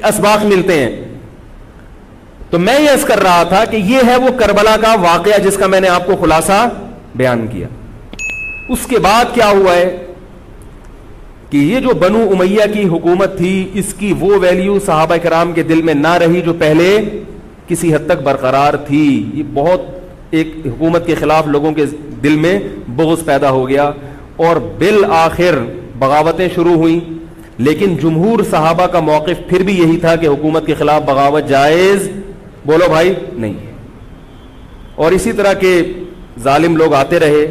اسباق ملتے ہیں. تو میں یہ عرض کر رہا تھا کہ یہ ہے وہ کربلا کا واقعہ جس کا میں نے آپ کو خلاصہ بیان کیا. اس کے بعد کیا ہوا ہے کہ یہ جو بنو امیہ کی حکومت تھی, اس کی وہ ویلیو صحابہ کرام کے دل میں نہ رہی جو پہلے کسی حد تک برقرار تھی. یہ بہت ایک حکومت کے خلاف لوگوں کے دل میں بغض پیدا ہو گیا اور بالآخر بغاوتیں شروع ہوئیں. لیکن جمہور صحابہ کا موقف پھر بھی یہی تھا کہ حکومت کے خلاف بغاوت جائز, بولو بھائی, نہیں. اور اسی طرح کے ظالم لوگ آتے رہے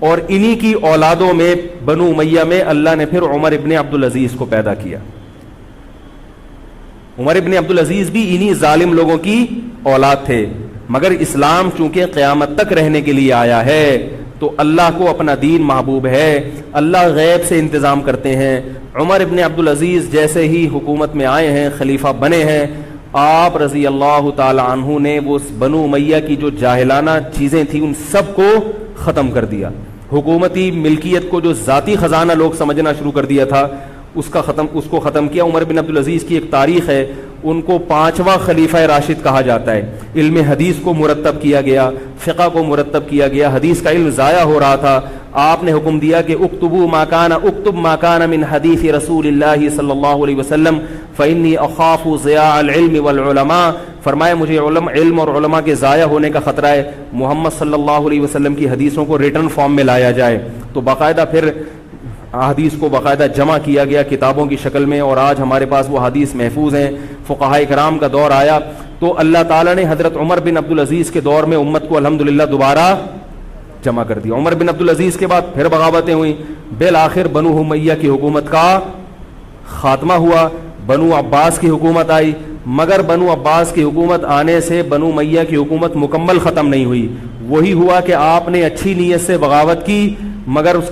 اور انہی کی اولادوں میں بنو امیہ میں اللہ نے پھر عمر ابن عبدالعزیز کو پیدا کیا. عمر ابن عبدالعزیز بھی انہی ظالم لوگوں کی اولاد تھے, مگر اسلام چونکہ قیامت تک رہنے کے لیے آیا ہے تو اللہ کو اپنا دین محبوب ہے, اللہ غیب سے انتظام کرتے ہیں. عمر ابن عبدالعزیز جیسے ہی حکومت میں آئے ہیں, خلیفہ بنے ہیں, آپ رضی اللہ تعالی عنہ نے وہ بنو امیہ کی جو جاہلانہ چیزیں تھیں ان سب کو ختم کر دیا. حکومتی ملکیت کو جو ذاتی خزانہ لوگ سمجھنا شروع کر دیا تھا اس کو ختم کیا. عمر بن عبدالعزیز کی ایک تاریخ ہے, ان کو 5واں خلیفہ راشد کہا جاتا ہے. علم حدیث کو مرتب کیا گیا, فقہ کو مرتب کیا گیا, حدیث کا علم ضائع ہو رہا تھا. آپ نے حکم دیا کہ اکتب ما کان من حدیث رسول اللہ صلی اللہ علیہ وسلم فإنی اخاف ضیاع العلم والعلماء. فرمایا مجھے علم اور علماء کے ضائع ہونے کا خطرہ ہے, محمد صلی اللہ علیہ وسلم کی حدیثوں کو ریٹن فارم میں لایا جائے. تو باقاعدہ پھر حدیث کو باقاعدہ جمع کیا گیا کتابوں کی شکل میں, اور آج ہمارے پاس وہ حدیث محفوظ ہیں. فقہائے کرام کا دور آیا تو اللہ تعالیٰ نے حضرت عمر بن عبدالعزیز کے دور میں امت کو الحمدللہ دوبارہ جمع کر دیا. عمر بن عبدالعزیز کے بعد پھر بغاوتیں ہوئیں, بالآخر بنو امیہ کی حکومت کا خاتمہ ہوا, بنو عباس کی حکومت آئی, مگر بنو عباس کی حکومت آنے سے بنو امیہ کی حکومت مکمل ختم نہیں ہوئی. وہی ہوا کہ آپ نے اچھی نیت سے بغاوت کی مگر اس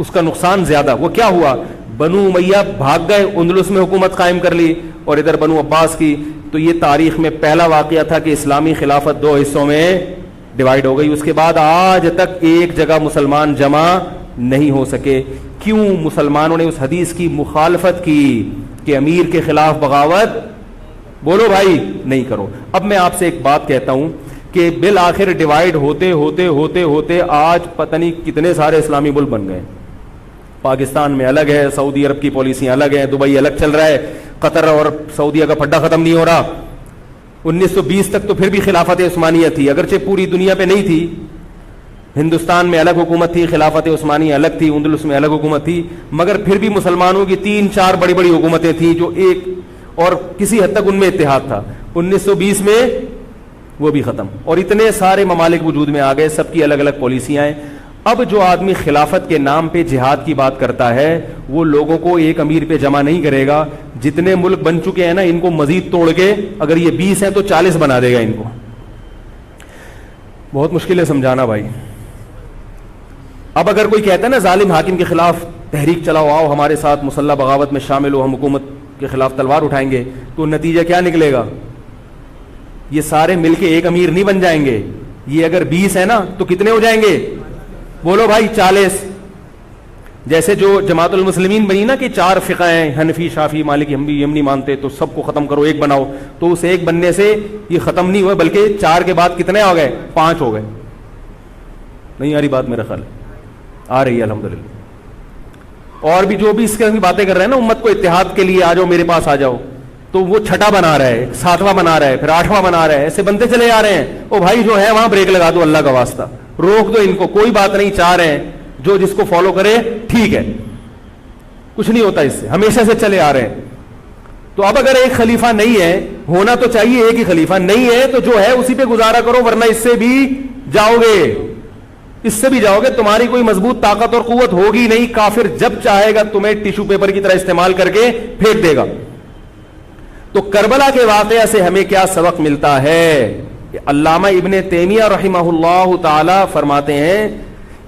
کا نقصان زیادہ. وہ کیا ہوا, بنو امیہ بھاگ گئے, اندلس میں حکومت قائم کر لی, اور ادھر بنو عباس کی. تو یہ تاریخ میں پہلا واقعہ تھا کہ اسلامی خلافت دو حصوں میں ڈیوائیڈ ہو گئی. اس کے بعد آج تک ایک جگہ مسلمان جمع نہیں ہو سکے. کیوں؟ مسلمانوں نے اس حدیث کی مخالفت کی کہ امیر کے خلاف بغاوت بولو بھائی نہیں کرو. اب میں آپ سے ایک بات کہتا ہوں کہ بالآخر ڈیوائیڈ ہوتے ہوتے ہوتے ہوتے آج پتہ نہیں کتنے سارے اسلامی ملک بن گئے. پاکستان میں الگ ہے, سعودی عرب کی پالیسیاں الگ ہیں, دبئی الگ چل رہا ہے, قطر اور سعودیہ کا پھڈا ختم نہیں ہو رہا. 1920 تک تو پھر بھی خلافت عثمانیہ تھی, اگرچہ پوری دنیا پہ نہیں تھی. ہندوستان میں الگ حکومت تھی, خلافت عثمانیہ الگ تھی, اندلس میں الگ حکومت تھی, مگر پھر بھی مسلمانوں کی 3-4 بڑی بڑی حکومتیں تھیں جو ایک اور کسی حد تک ان میں اتحاد تھا. 1920 میں وہ بھی ختم, اور اتنے سارے ممالک وجود میں آ گئے, سب کی الگ الگ پالیسیاں ہیں. اب جو آدمی خلافت کے نام پہ جہاد کی بات کرتا ہے وہ لوگوں کو ایک امیر پہ جمع نہیں کرے گا. جتنے ملک بن چکے ہیں نا, ان کو مزید توڑ کے, اگر یہ 20 ہیں تو 40 بنا دے گا ان کو. بہت مشکل ہے سمجھانا بھائی. اب اگر کوئی کہتا ہے نا ظالم حاکم کے خلاف تحریک چلاؤ, آؤ ہمارے ساتھ مسلح بغاوت میں شامل ہو, ہم حکومت کے خلاف تلوار اٹھائیں گے, تو نتیجہ کیا نکلے گا؟ یہ سارے مل کے ایک امیر نہیں بن جائیں گے. یہ اگر 20 ہے نا تو کتنے ہو جائیں گے؟ بولو بھائی 40. جیسے جو جماعت المسلمین بنی نا کہ 4 فقہ ہیں, حنفی, شافعی, مالکی, ہم بھی ہم نہیں مانتے, تو سب کو ختم کرو, ایک بناؤ. تو اس ایک بننے سے یہ ختم نہیں ہوئے, بلکہ 4 کے بعد کتنے ہو گئے؟ 5 ہو گئے. نہیں آ رہی بات میرا خیال؟ آ رہی ہے الحمدللہ. اور بھی جو بھی اس کی باتیں کر رہے ہیں نا, امت کو اتحاد کے لیے آ جاؤ, میرے پاس آ جاؤ, تو وہ 6 بنا رہا ہے, 7واں بنا رہا ہے, پھر 8واں بنا رہا ہے, ایسے بنتے چلے جا رہے ہیں. او بھائی جو ہے وہاں بریک لگا دو, اللہ کا واسطہ روک دو ان کو, کوئی بات نہیں, 4 ہیں, جو جس کو فالو کرے ٹھیک ہے, کچھ نہیں ہوتا اس سے, ہمیشہ سے چلے آ رہے ہیں. تو اب اگر ایک خلیفہ نہیں ہے, ہونا تو چاہیے ایک ہی خلیفہ, نہیں ہے تو جو ہے اسی پہ گزارا کرو, ورنہ اس سے بھی جاؤ گے, تمہاری کوئی مضبوط طاقت اور قوت ہوگی نہیں. کافر جب چاہے گا تمہیں ٹیشو پیپر کی طرح استعمال کر کے پھینک دے گا. تو کربلا کے واقعہ سے ہمیں کیا سبق ملتا ہے؟ علامہ ابن تیمیہ رحمہ اللہ تعالی فرماتے ہیں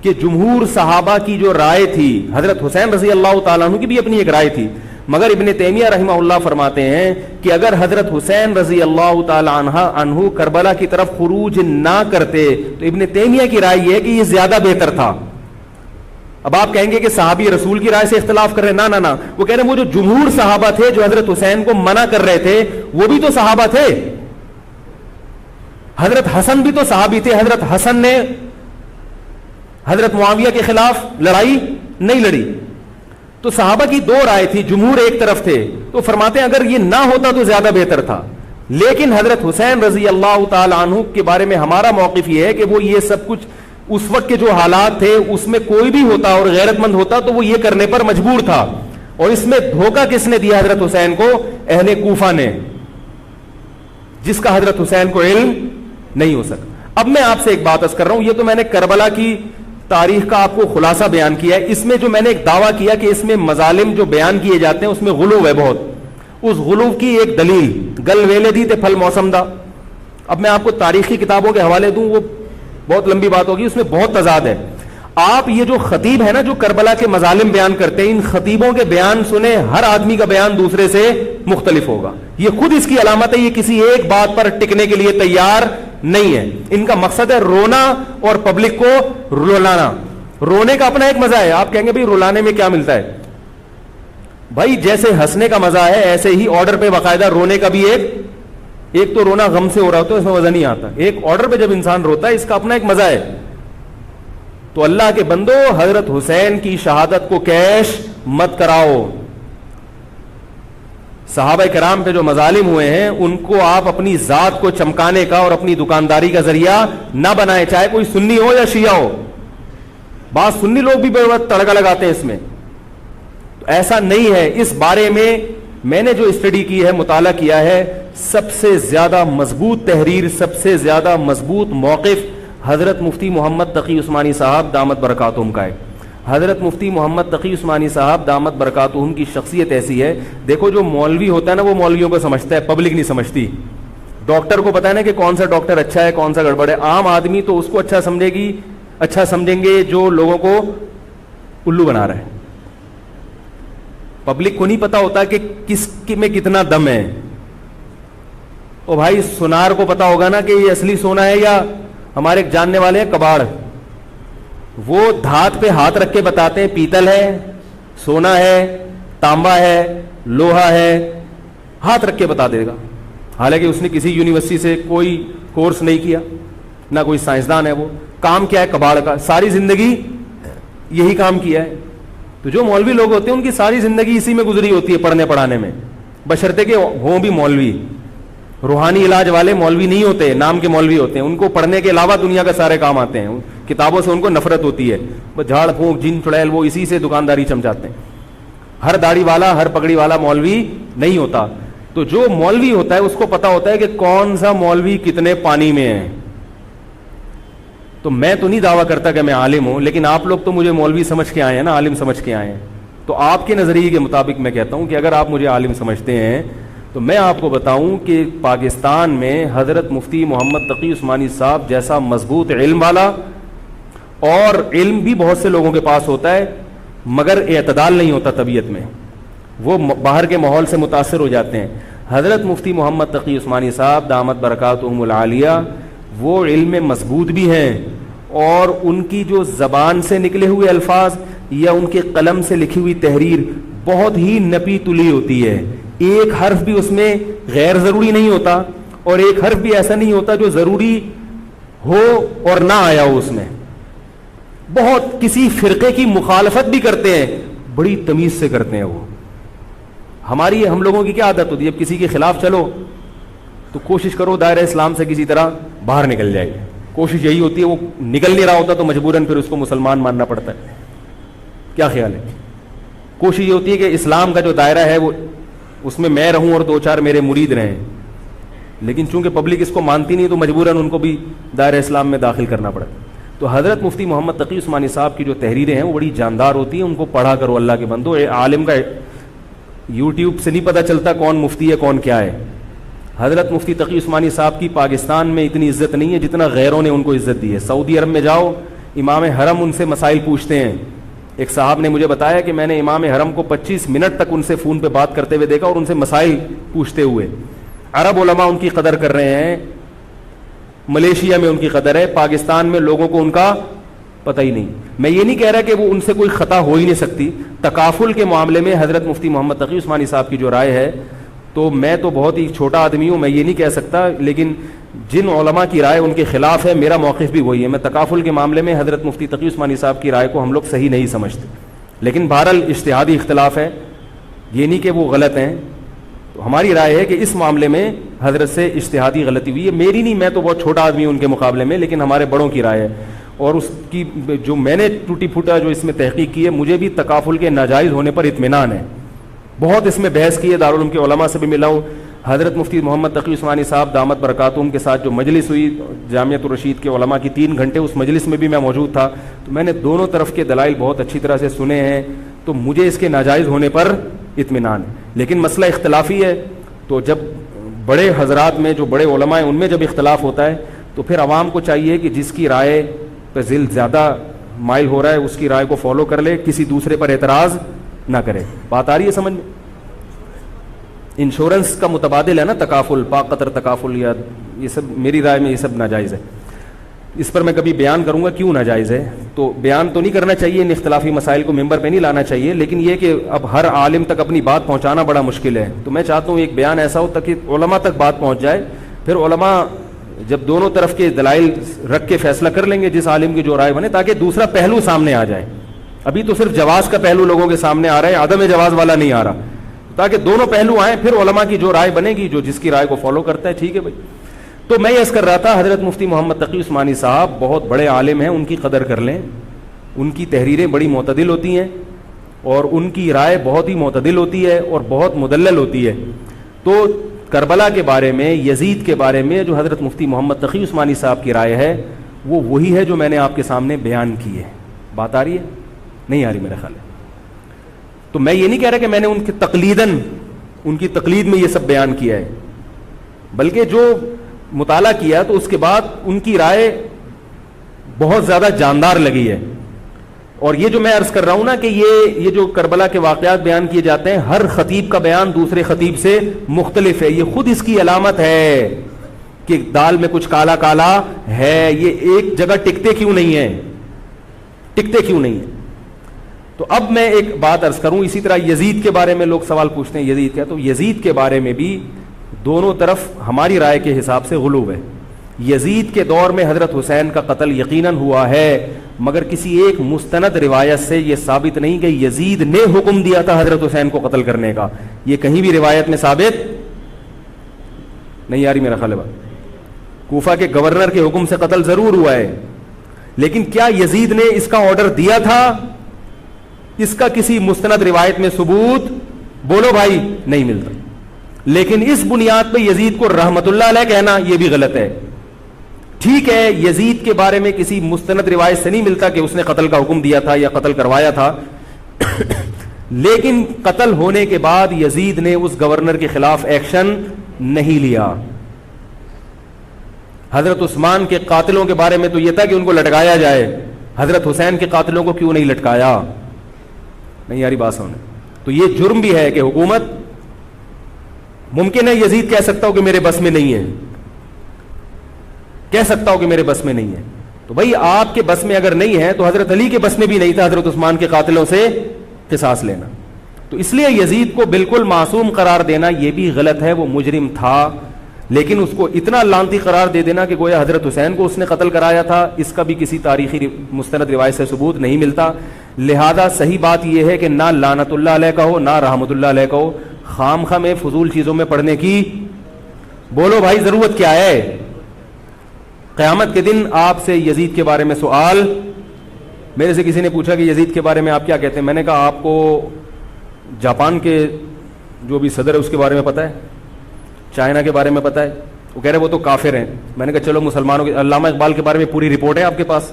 کہ جمہور صحابہ کی جو رائے تھی, حضرت حسین رضی اللہ تعالیٰ عنہ کی بھی اپنی ایک رائے تھی, مگر ابن تیمیہ رحمہ اللہ فرماتے ہیں کہ اگر حضرت حسین رضی اللہ تعالیٰ عنہ کربلا کی طرف خروج نہ کرتے تو ابن تیمیہ کی رائے یہ ہے کہ یہ زیادہ بہتر تھا. اب آپ کہیں گے کہ صحابی رسول کی رائے سے اختلاف کر رہے ہیں, نہ, وہ کہہ رہے ہیں وہ جو جمہور صحابہ تھے جو حضرت حسین کو منع کر رہے تھے وہ بھی تو صحابہ تھے. حضرت حسن بھی تو صحابی تھے. حضرت حسن نے حضرت معاویہ کے خلاف لڑائی نہیں لڑی. تو صحابہ کی 2 رائے تھی, جمہور ایک طرف تھے. تو فرماتے ہیں اگر یہ نہ ہوتا تو زیادہ بہتر تھا. لیکن حضرت حسین رضی اللہ تعالی عنہ کے بارے میں ہمارا موقف یہ ہے کہ وہ یہ سب کچھ اس وقت کے جو حالات تھے اس میں کوئی بھی ہوتا اور غیرت مند ہوتا تو وہ یہ کرنے پر مجبور تھا. اور اس میں دھوکہ کس نے دیا حضرت حسین کو؟ اہل کوفہ نے, جس کا حضرت حسین کو علم نہیں ہو سکا. اب میں آپ سے ایک بات عرض کر رہا ہوں, یہ تو میں نے کربلا کی تاریخ کا آپ کو خلاصہ بیان کیا ہے. اس میں جو میں نے ایک دعویٰ کیا کہ اس میں مظالم جو بیان کیے جاتے ہیں اس میں غلو ہے بہت, اس غلو کی ایک دلیل گل ویلے دی تے پھل موسم دا. اب میں آپ کو تاریخی کتابوں کے حوالے دوں, وہ بہت لمبی بات ہوگی, اس میں بہت تضاد ہے. آپ یہ جو خطیب ہے نا جو کربلا کے مظالم بیان کرتے ہیں, ان خطیبوں کے بیان سنیں, ہر آدمی کا بیان دوسرے سے مختلف ہوگا. یہ خود اس کی علامت ہے, یہ کسی ایک بات پر ٹکنے کے لیے تیار نہیں ہے. ان کا مقصد ہے رونا اور پبلک کو رلانا. رونے کا اپنا ایک مزہ ہے. آپ کہیں گے بھائی رلانے میں کیا ملتا ہے؟ بھائی جیسے ہنسنے کا مزہ ہے ایسے ہی آرڈر پہ باقاعدہ رونے کا بھی ایک تو رونا غم سے ہو رہا ہوتا ہے, اس میں مزہ نہیں آتا. ایک آرڈر پہ جب انسان روتا ہے اس کا اپنا ایک مزہ ہے. تو اللہ کے بندو, حضرت حسین کی شہادت کو کیش مت کراؤ. صحابہ کرام پہ جو مظالم ہوئے ہیں ان کو آپ اپنی ذات کو چمکانے کا اور اپنی دکانداری کا ذریعہ نہ بنائیں, چاہے کوئی سنی ہو یا شیعہ ہو. بعض سنی لوگ بھی بے وقت تڑکا لگاتے ہیں اس میں, تو ایسا نہیں ہے. اس بارے میں نے جو اسٹڈی کی ہے, مطالعہ کیا ہے, سب سے زیادہ مضبوط تحریر, سب سے زیادہ مضبوط موقف حضرت مفتی محمد تقی عثمانی صاحب دامت برکاتہم کا ہے. حضرت مفتی محمد تقی عثمانی صاحب دامت برکاتہم کی شخصیت ایسی ہے، دیکھو جو مولوی ہوتا ہے نا وہ مولویوں کو سمجھتا ہے، پبلک نہیں سمجھتی. ڈاکٹر کو پتا ہے نا کہ کون سا ڈاکٹر اچھا ہے کون سا گڑبڑ ہے. عام آدمی تو اس کو اچھا سمجھیں گے جو لوگوں کو الو بنا رہا ہے. پبلک کو نہیں پتا ہوتا کہ کس میں کتنا دم ہے. او بھائی سونار کو پتا ہوگا نا کہ یہ اصلی سونا ہے یا ہمارے ایک جاننے والے ہیں کباڑ، وہ دھات پہ ہاتھ رکھ کے بتاتے ہیں پیتل ہے، سونا ہے، تانبا ہے، لوہا ہے، ہاتھ رکھ کے بتا دے گا. حالانکہ اس نے کسی یونیورسٹی سے کوئی کورس نہیں کیا، نہ کوئی سائنسدان ہے. وہ کام کیا ہے کباڑ کا، ساری زندگی یہی کام کیا ہے. تو جو مولوی لوگ ہوتے ہیں ان کی ساری زندگی اسی میں گزری ہوتی ہے، پڑھنے پڑھانے میں، بشرطے کہ ہوں بھی مولوی. روحانی علاج والے مولوی نہیں ہوتے، نام کے مولوی ہوتے ہیں. ان کو پڑھنے کے علاوہ دنیا کے سارے کام آتے ہیں. کتابوں سے ان کو نفرت ہوتی ہے، بس جھاڑ پھونک جن چڑیل وہ اسی سے دکانداری چمچاتے ہیں. ہر داڑھی والا ہر پگڑی والا مولوی نہیں ہوتا. تو جو مولوی ہوتا ہے اس کو پتا ہوتا ہے کہ کون سا مولوی کتنے پانی میں ہے. تو میں تو نہیں دعویٰ کرتا کہ میں عالم ہوں، لیکن آپ لوگ تو مجھے مولوی سمجھ کے آئے ہیں نا، عالم سمجھ کے آئے ہیں. تو آپ کے نظریے کے مطابق میں کہتا ہوں کہ اگر آپ مجھے عالم سمجھتے ہیں تو میں آپ کو بتاؤں کہ پاکستان میں حضرت مفتی محمد تقی عثمانی صاحب جیسا مضبوط علم والا، اور علم بھی بہت سے لوگوں کے پاس ہوتا ہے مگر اعتدال نہیں ہوتا طبیعت میں، وہ باہر کے ماحول سے متاثر ہو جاتے ہیں. حضرت مفتی محمد تقی عثمانی صاحب دامت برکاتہم العالیہ وہ علم میں مضبوط بھی ہیں، اور ان کی جو زبان سے نکلے ہوئے الفاظ یا ان کے قلم سے لکھی ہوئی تحریر بہت ہی نپی تلی ہوتی ہے. ایک حرف بھی اس میں غیر ضروری نہیں ہوتا، اور ایک حرف بھی ایسا نہیں ہوتا جو ضروری ہو اور نہ آیا ہو اس میں. بہت کسی فرقے کی مخالفت بھی کرتے ہیں، بڑی تمیز سے کرتے ہیں. وہ ہم لوگوں کی کیا عادت ہوتی ہے، اب کسی کے خلاف چلو تو کوشش کرو دائرہ اسلام سے کسی طرح باہر نکل جائے. کوشش یہی ہوتی ہے، وہ نکل نہیں رہا ہوتا تو مجبوراً پھر اس کو مسلمان ماننا پڑتا ہے. کیا خیال ہے؟ کوشش یہ ہوتی ہے کہ اسلام کا جو دائرہ ہے وہ اس میں میں رہوں اور دو چار میرے مرید رہیں، لیکن چونکہ پبلک اس کو مانتی نہیں تو مجبوراً ان کو بھی دائرہ اسلام میں داخل کرنا پڑتا. تو حضرت مفتی محمد تقی عثمانی صاحب کی جو تحریریں ہیں وہ بڑی جاندار ہوتی ہیں. ان کو پڑھا کرو اللہ کے بندو. عالم کا یوٹیوب سے نہیں پتہ چلتا کون مفتی ہے کون کیا ہے. حضرت مفتی تقی عثمانی صاحب کی پاکستان میں اتنی عزت نہیں ہے جتنا غیروں نے ان کو عزت دی ہے. سعودی عرب میں جاؤ، امام حرم ان سے مسائل پوچھتے ہیں. ایک صاحب نے مجھے بتایا کہ میں نے امام حرم کو 25 منٹ تک ان سے فون پہ بات کرتے ہوئے دیکھا اور ان سے مسائل پوچھتے ہوئے. عرب علماء ان کی قدر کر رہے ہیں، ملیشیا میں ان کی قدر ہے، پاکستان میں لوگوں کو ان کا پتہ ہی نہیں. میں یہ نہیں کہہ رہا کہ وہ ان سے کوئی خطا ہو ہی نہیں سکتی. تکافل کے معاملے میں حضرت مفتی محمد تقی عثمانی صاحب کی جو رائے ہے، تو میں تو بہت ہی چھوٹا آدمی ہوں، میں یہ نہیں کہہ سکتا، لیکن جن علماء کی رائے ان کے خلاف ہے میرا موقف بھی وہی ہے. میں تکافل کے معاملے میں حضرت مفتی تقی عثمانی صاحب کی رائے کو ہم لوگ صحیح نہیں سمجھتے، لیکن بہرحال اجتہادی اختلاف ہے، یہ نہیں کہ وہ غلط ہیں. تو ہماری رائے ہے کہ اس معاملے میں حضرت سے اجتہادی غلطی ہوئی ہے. میری نہیں، میں تو بہت چھوٹا آدمی ہوں ان کے مقابلے میں، لیکن ہمارے بڑوں کی رائے ہے. اور اس کی جو میں نے ٹوٹی پھوٹا جو اس میں تحقیق کی ہے، مجھے بھی تکافل کے ناجائز ہونے پر اطمینان ہے. بہت اس میں بحث کی ہے، دارالعلوم کے علماء سے بھی ملا ہوں. حضرت مفتی محمد تقی عثمانی صاحب دامت برکاتہم کے ساتھ جو مجلس ہوئی جامعۃ الرشید کے علماء کی 3 گھنٹے، اس مجلس میں بھی میں موجود تھا. تو میں نے دونوں طرف کے دلائل بہت اچھی طرح سے سنے ہیں، تو مجھے اس کے ناجائز ہونے پر اطمینان ہے. لیکن مسئلہ اختلافی ہے، تو جب بڑے حضرات میں جو بڑے علماء ہیں ان میں جب اختلاف ہوتا ہے تو پھر عوام کو چاہیے کہ جس کی رائے پہ ذل زیادہ مائل ہو رہا ہے اس کی رائے کو فالو کر لے، کسی دوسرے پر اعتراض نہ کرے. بات آ رہی ہے سمجھ میں؟ انشورنس کا متبادل ہے نا تکافل، پاک قطر تکافل، یا یہ سب میری رائے میں یہ سب ناجائز ہے. اس پر میں کبھی بیان کروں گا کیوں ناجائز ہے. تو بیان تو نہیں کرنا چاہیے، ان اختلافی مسائل کو ممبر پہ نہیں لانا چاہیے، لیکن یہ کہ اب ہر عالم تک اپنی بات پہنچانا بڑا مشکل ہے. تو میں چاہتا ہوں ایک بیان ایسا ہو تاکہ علماء تک بات پہنچ جائے. پھر علماء جب دونوں طرف کے دلائل رکھ کے فیصلہ کر لیں گے جس عالم کی جو رائے بنے، تاکہ دوسرا پہلو سامنے آ جائے. ابھی تو صرف جواز کا پہلو لوگوں کے سامنے آ رہا ہے، عدم جواز والا نہیں آ رہا. تاکہ دونوں پہلو آئیں، پھر علماء کی جو رائے بنے گی، جو جس کی رائے کو فالو کرتا ہے، ٹھیک ہے بھائی. تو میں یہ عرض کر رہا تھا، حضرت مفتی محمد تقی عثمانی صاحب بہت بڑے عالم ہیں، ان کی قدر کر لیں. ان کی تحریریں بڑی معتدل ہوتی ہیں اور ان کی رائے بہت ہی معتدل ہوتی ہے اور بہت مدلل ہوتی ہے. تو کربلا کے بارے میں، یزید کے بارے میں جو حضرت مفتی محمد تقی عثمانی صاحب کی رائے ہے وہ وہی ہے جو میں نے آپ کے سامنے بیان کی ہے. بات آ رہی ہے؟ نہیں آ رہی میرا خیال ہے. تو میں یہ نہیں کہہ رہا کہ میں نے ان کی تقلید میں یہ سب بیان کیا ہے, بلکہ جو مطالعہ کیا تو اس کے بعد ان کی رائے بہت زیادہ جاندار لگی ہے. اور یہ جو میں عرض کر رہا ہوں نا کہ یہ جو کربلا کے واقعات بیان کیے جاتے ہیں, ہر خطیب کا بیان دوسرے خطیب سے مختلف ہے. یہ خود اس کی علامت ہے کہ دال میں کچھ کالا کالا ہے, یہ ایک جگہ ٹکتے کیوں نہیں ہیں. تو اب میں ایک بات عرض کروں, اسی طرح یزید کے بارے میں لوگ سوال پوچھتے ہیں یزید کیا, تو یزید کے بارے میں بھی دونوں طرف ہماری رائے کے حساب سے غلو ہے. یزید کے دور میں حضرت حسین کا قتل یقیناً ہوا ہے, مگر کسی ایک مستند روایت سے یہ ثابت نہیں کہ یزید نے حکم دیا تھا حضرت حسین کو قتل کرنے کا. یہ کہیں بھی روایت میں ثابت نہیں آ رہی میرا خیال ہے. کوفہ کے گورنر کے حکم سے قتل ضرور ہوا ہے, لیکن کیا یزید نے اس کا آرڈر دیا تھا؟ اس کا کسی مستند روایت میں ثبوت بولو بھائی نہیں ملتا. لیکن اس بنیاد پہ یزید کو رحمت اللہ علیہ کہنا یہ بھی غلط ہے. ٹھیک ہے, یزید کے بارے میں کسی مستند روایت سے نہیں ملتا کہ اس نے قتل کا حکم دیا تھا یا قتل کروایا تھا, لیکن قتل ہونے کے بعد یزید نے اس گورنر کے خلاف ایکشن نہیں لیا. حضرت عثمان کے قاتلوں کے بارے میں تو یہ تھا کہ ان کو لٹکایا جائے, حضرت حسین کے قاتلوں کو کیوں نہیں لٹکایا؟ نہیں یاری بات سمجھے. تو یہ جرم بھی ہے کہ حکومت, ممکن ہے یزید کہہ سکتا ہو کہ میرے بس میں نہیں ہے, کہہ سکتا ہو کہ میرے بس میں نہیں ہے. تو بھائی آپ کے بس میں اگر نہیں ہے تو حضرت علی کے بس میں بھی نہیں تھا حضرت عثمان کے قاتلوں سے قصاص لینا. تو اس لیے یزید کو بالکل معصوم قرار دینا یہ بھی غلط ہے. وہ مجرم تھا, لیکن اس کو اتنا لعنتی قرار دے دینا کہ گویا حضرت حسین کو اس نے قتل کرایا تھا, اس کا بھی کسی تاریخی مستند روایت سے ثبوت نہیں ملتا. لہذا صحیح بات یہ ہے کہ نہ لعنت اللہ علیہ کا ہو نہ رحمت اللہ علیہ کا ہو. خام خواہ میں فضول چیزوں میں پڑھنے کی بولو بھائی ضرورت کیا ہے؟ قیامت کے دن آپ سے یزید کے بارے میں سوال, میرے سے کسی نے پوچھا کہ یزید کے بارے میں آپ کیا کہتے ہیں. میں نے کہا آپ کو جاپان کے جو بھی صدر ہے اس کے بارے میں پتہ ہے, چائنا کے بارے میں پتہ ہے؟ وہ کہہ رہے وہ تو کافر ہیں. میں نے کہا چلو مسلمانوں کے, علامہ اقبال کے بارے میں پوری رپورٹ ہے آپ کے پاس.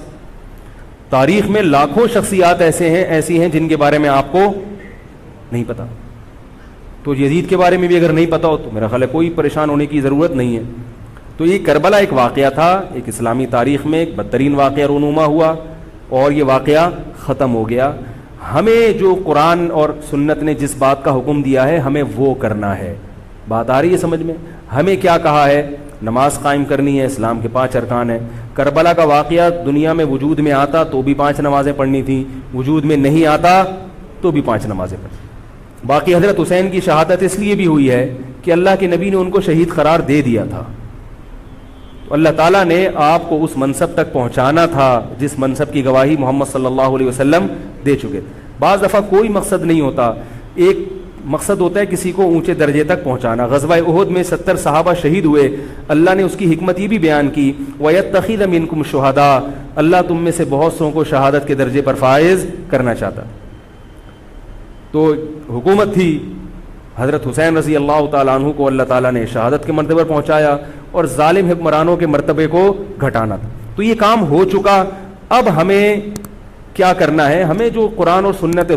تاریخ میں لاکھوں شخصیات ایسی ہیں جن کے بارے میں آپ کو نہیں پتا. تو یزید کے بارے میں بھی اگر نہیں پتا ہو تو میرا خیال ہے کوئی پریشان ہونے کی ضرورت نہیں ہے. تو یہ کربلا ایک واقعہ تھا, ایک اسلامی تاریخ میں ایک بدترین واقعہ رونما ہوا اور یہ واقعہ ختم ہو گیا. ہمیں جو قرآن اور سنت نے جس بات کا حکم دیا ہے ہمیں وہ کرنا ہے. بات آ رہی ہے سمجھ میں؟ ہمیں کیا کہا ہے؟ نماز قائم کرنی ہے, اسلام کے 5 ارکان ہیں. کربلا کا واقعہ دنیا میں وجود میں آتا تو بھی 5 نمازیں پڑھنی تھیں, وجود میں نہیں آتا تو بھی 5 نمازیں پڑھنی. باقی حضرت حسین کی شہادت اس لیے بھی ہوئی ہے کہ اللہ کے نبی نے ان کو شہید قرار دے دیا تھا. تو اللہ تعالیٰ نے آپ کو اس منصب تک پہنچانا تھا جس منصب کی گواہی محمد صلی اللہ علیہ وسلم دے چکے. بعض دفعہ کوئی مقصد نہیں ہوتا, ایک مقصد ہوتا ہے کسی کو اونچے درجے تک پہنچانا. غزوہ احد میں 70 صحابہ شہید ہوئے. اللہ نے اس کی حکمت یہ بھی بیان کی, وَيَتَّخِذَ مِنْكُمْ شُهَدَاءَ, اللہ تم میں سے بہت سو کو شہادت کے درجے پر فائز کرنا چاہتا. تو حکومت تھی, حضرت حسین رضی اللہ تعالیٰ عنہ کو اللہ تعالیٰ نے شہادت کے مرتبے پر پہنچایا اور ظالم حکمرانوں کے مرتبے کو گھٹانا تھا. تو یہ کام ہو چکا. اب ہمیں کیا کرنا ہے؟ ہمیں جو قرآن اور سنت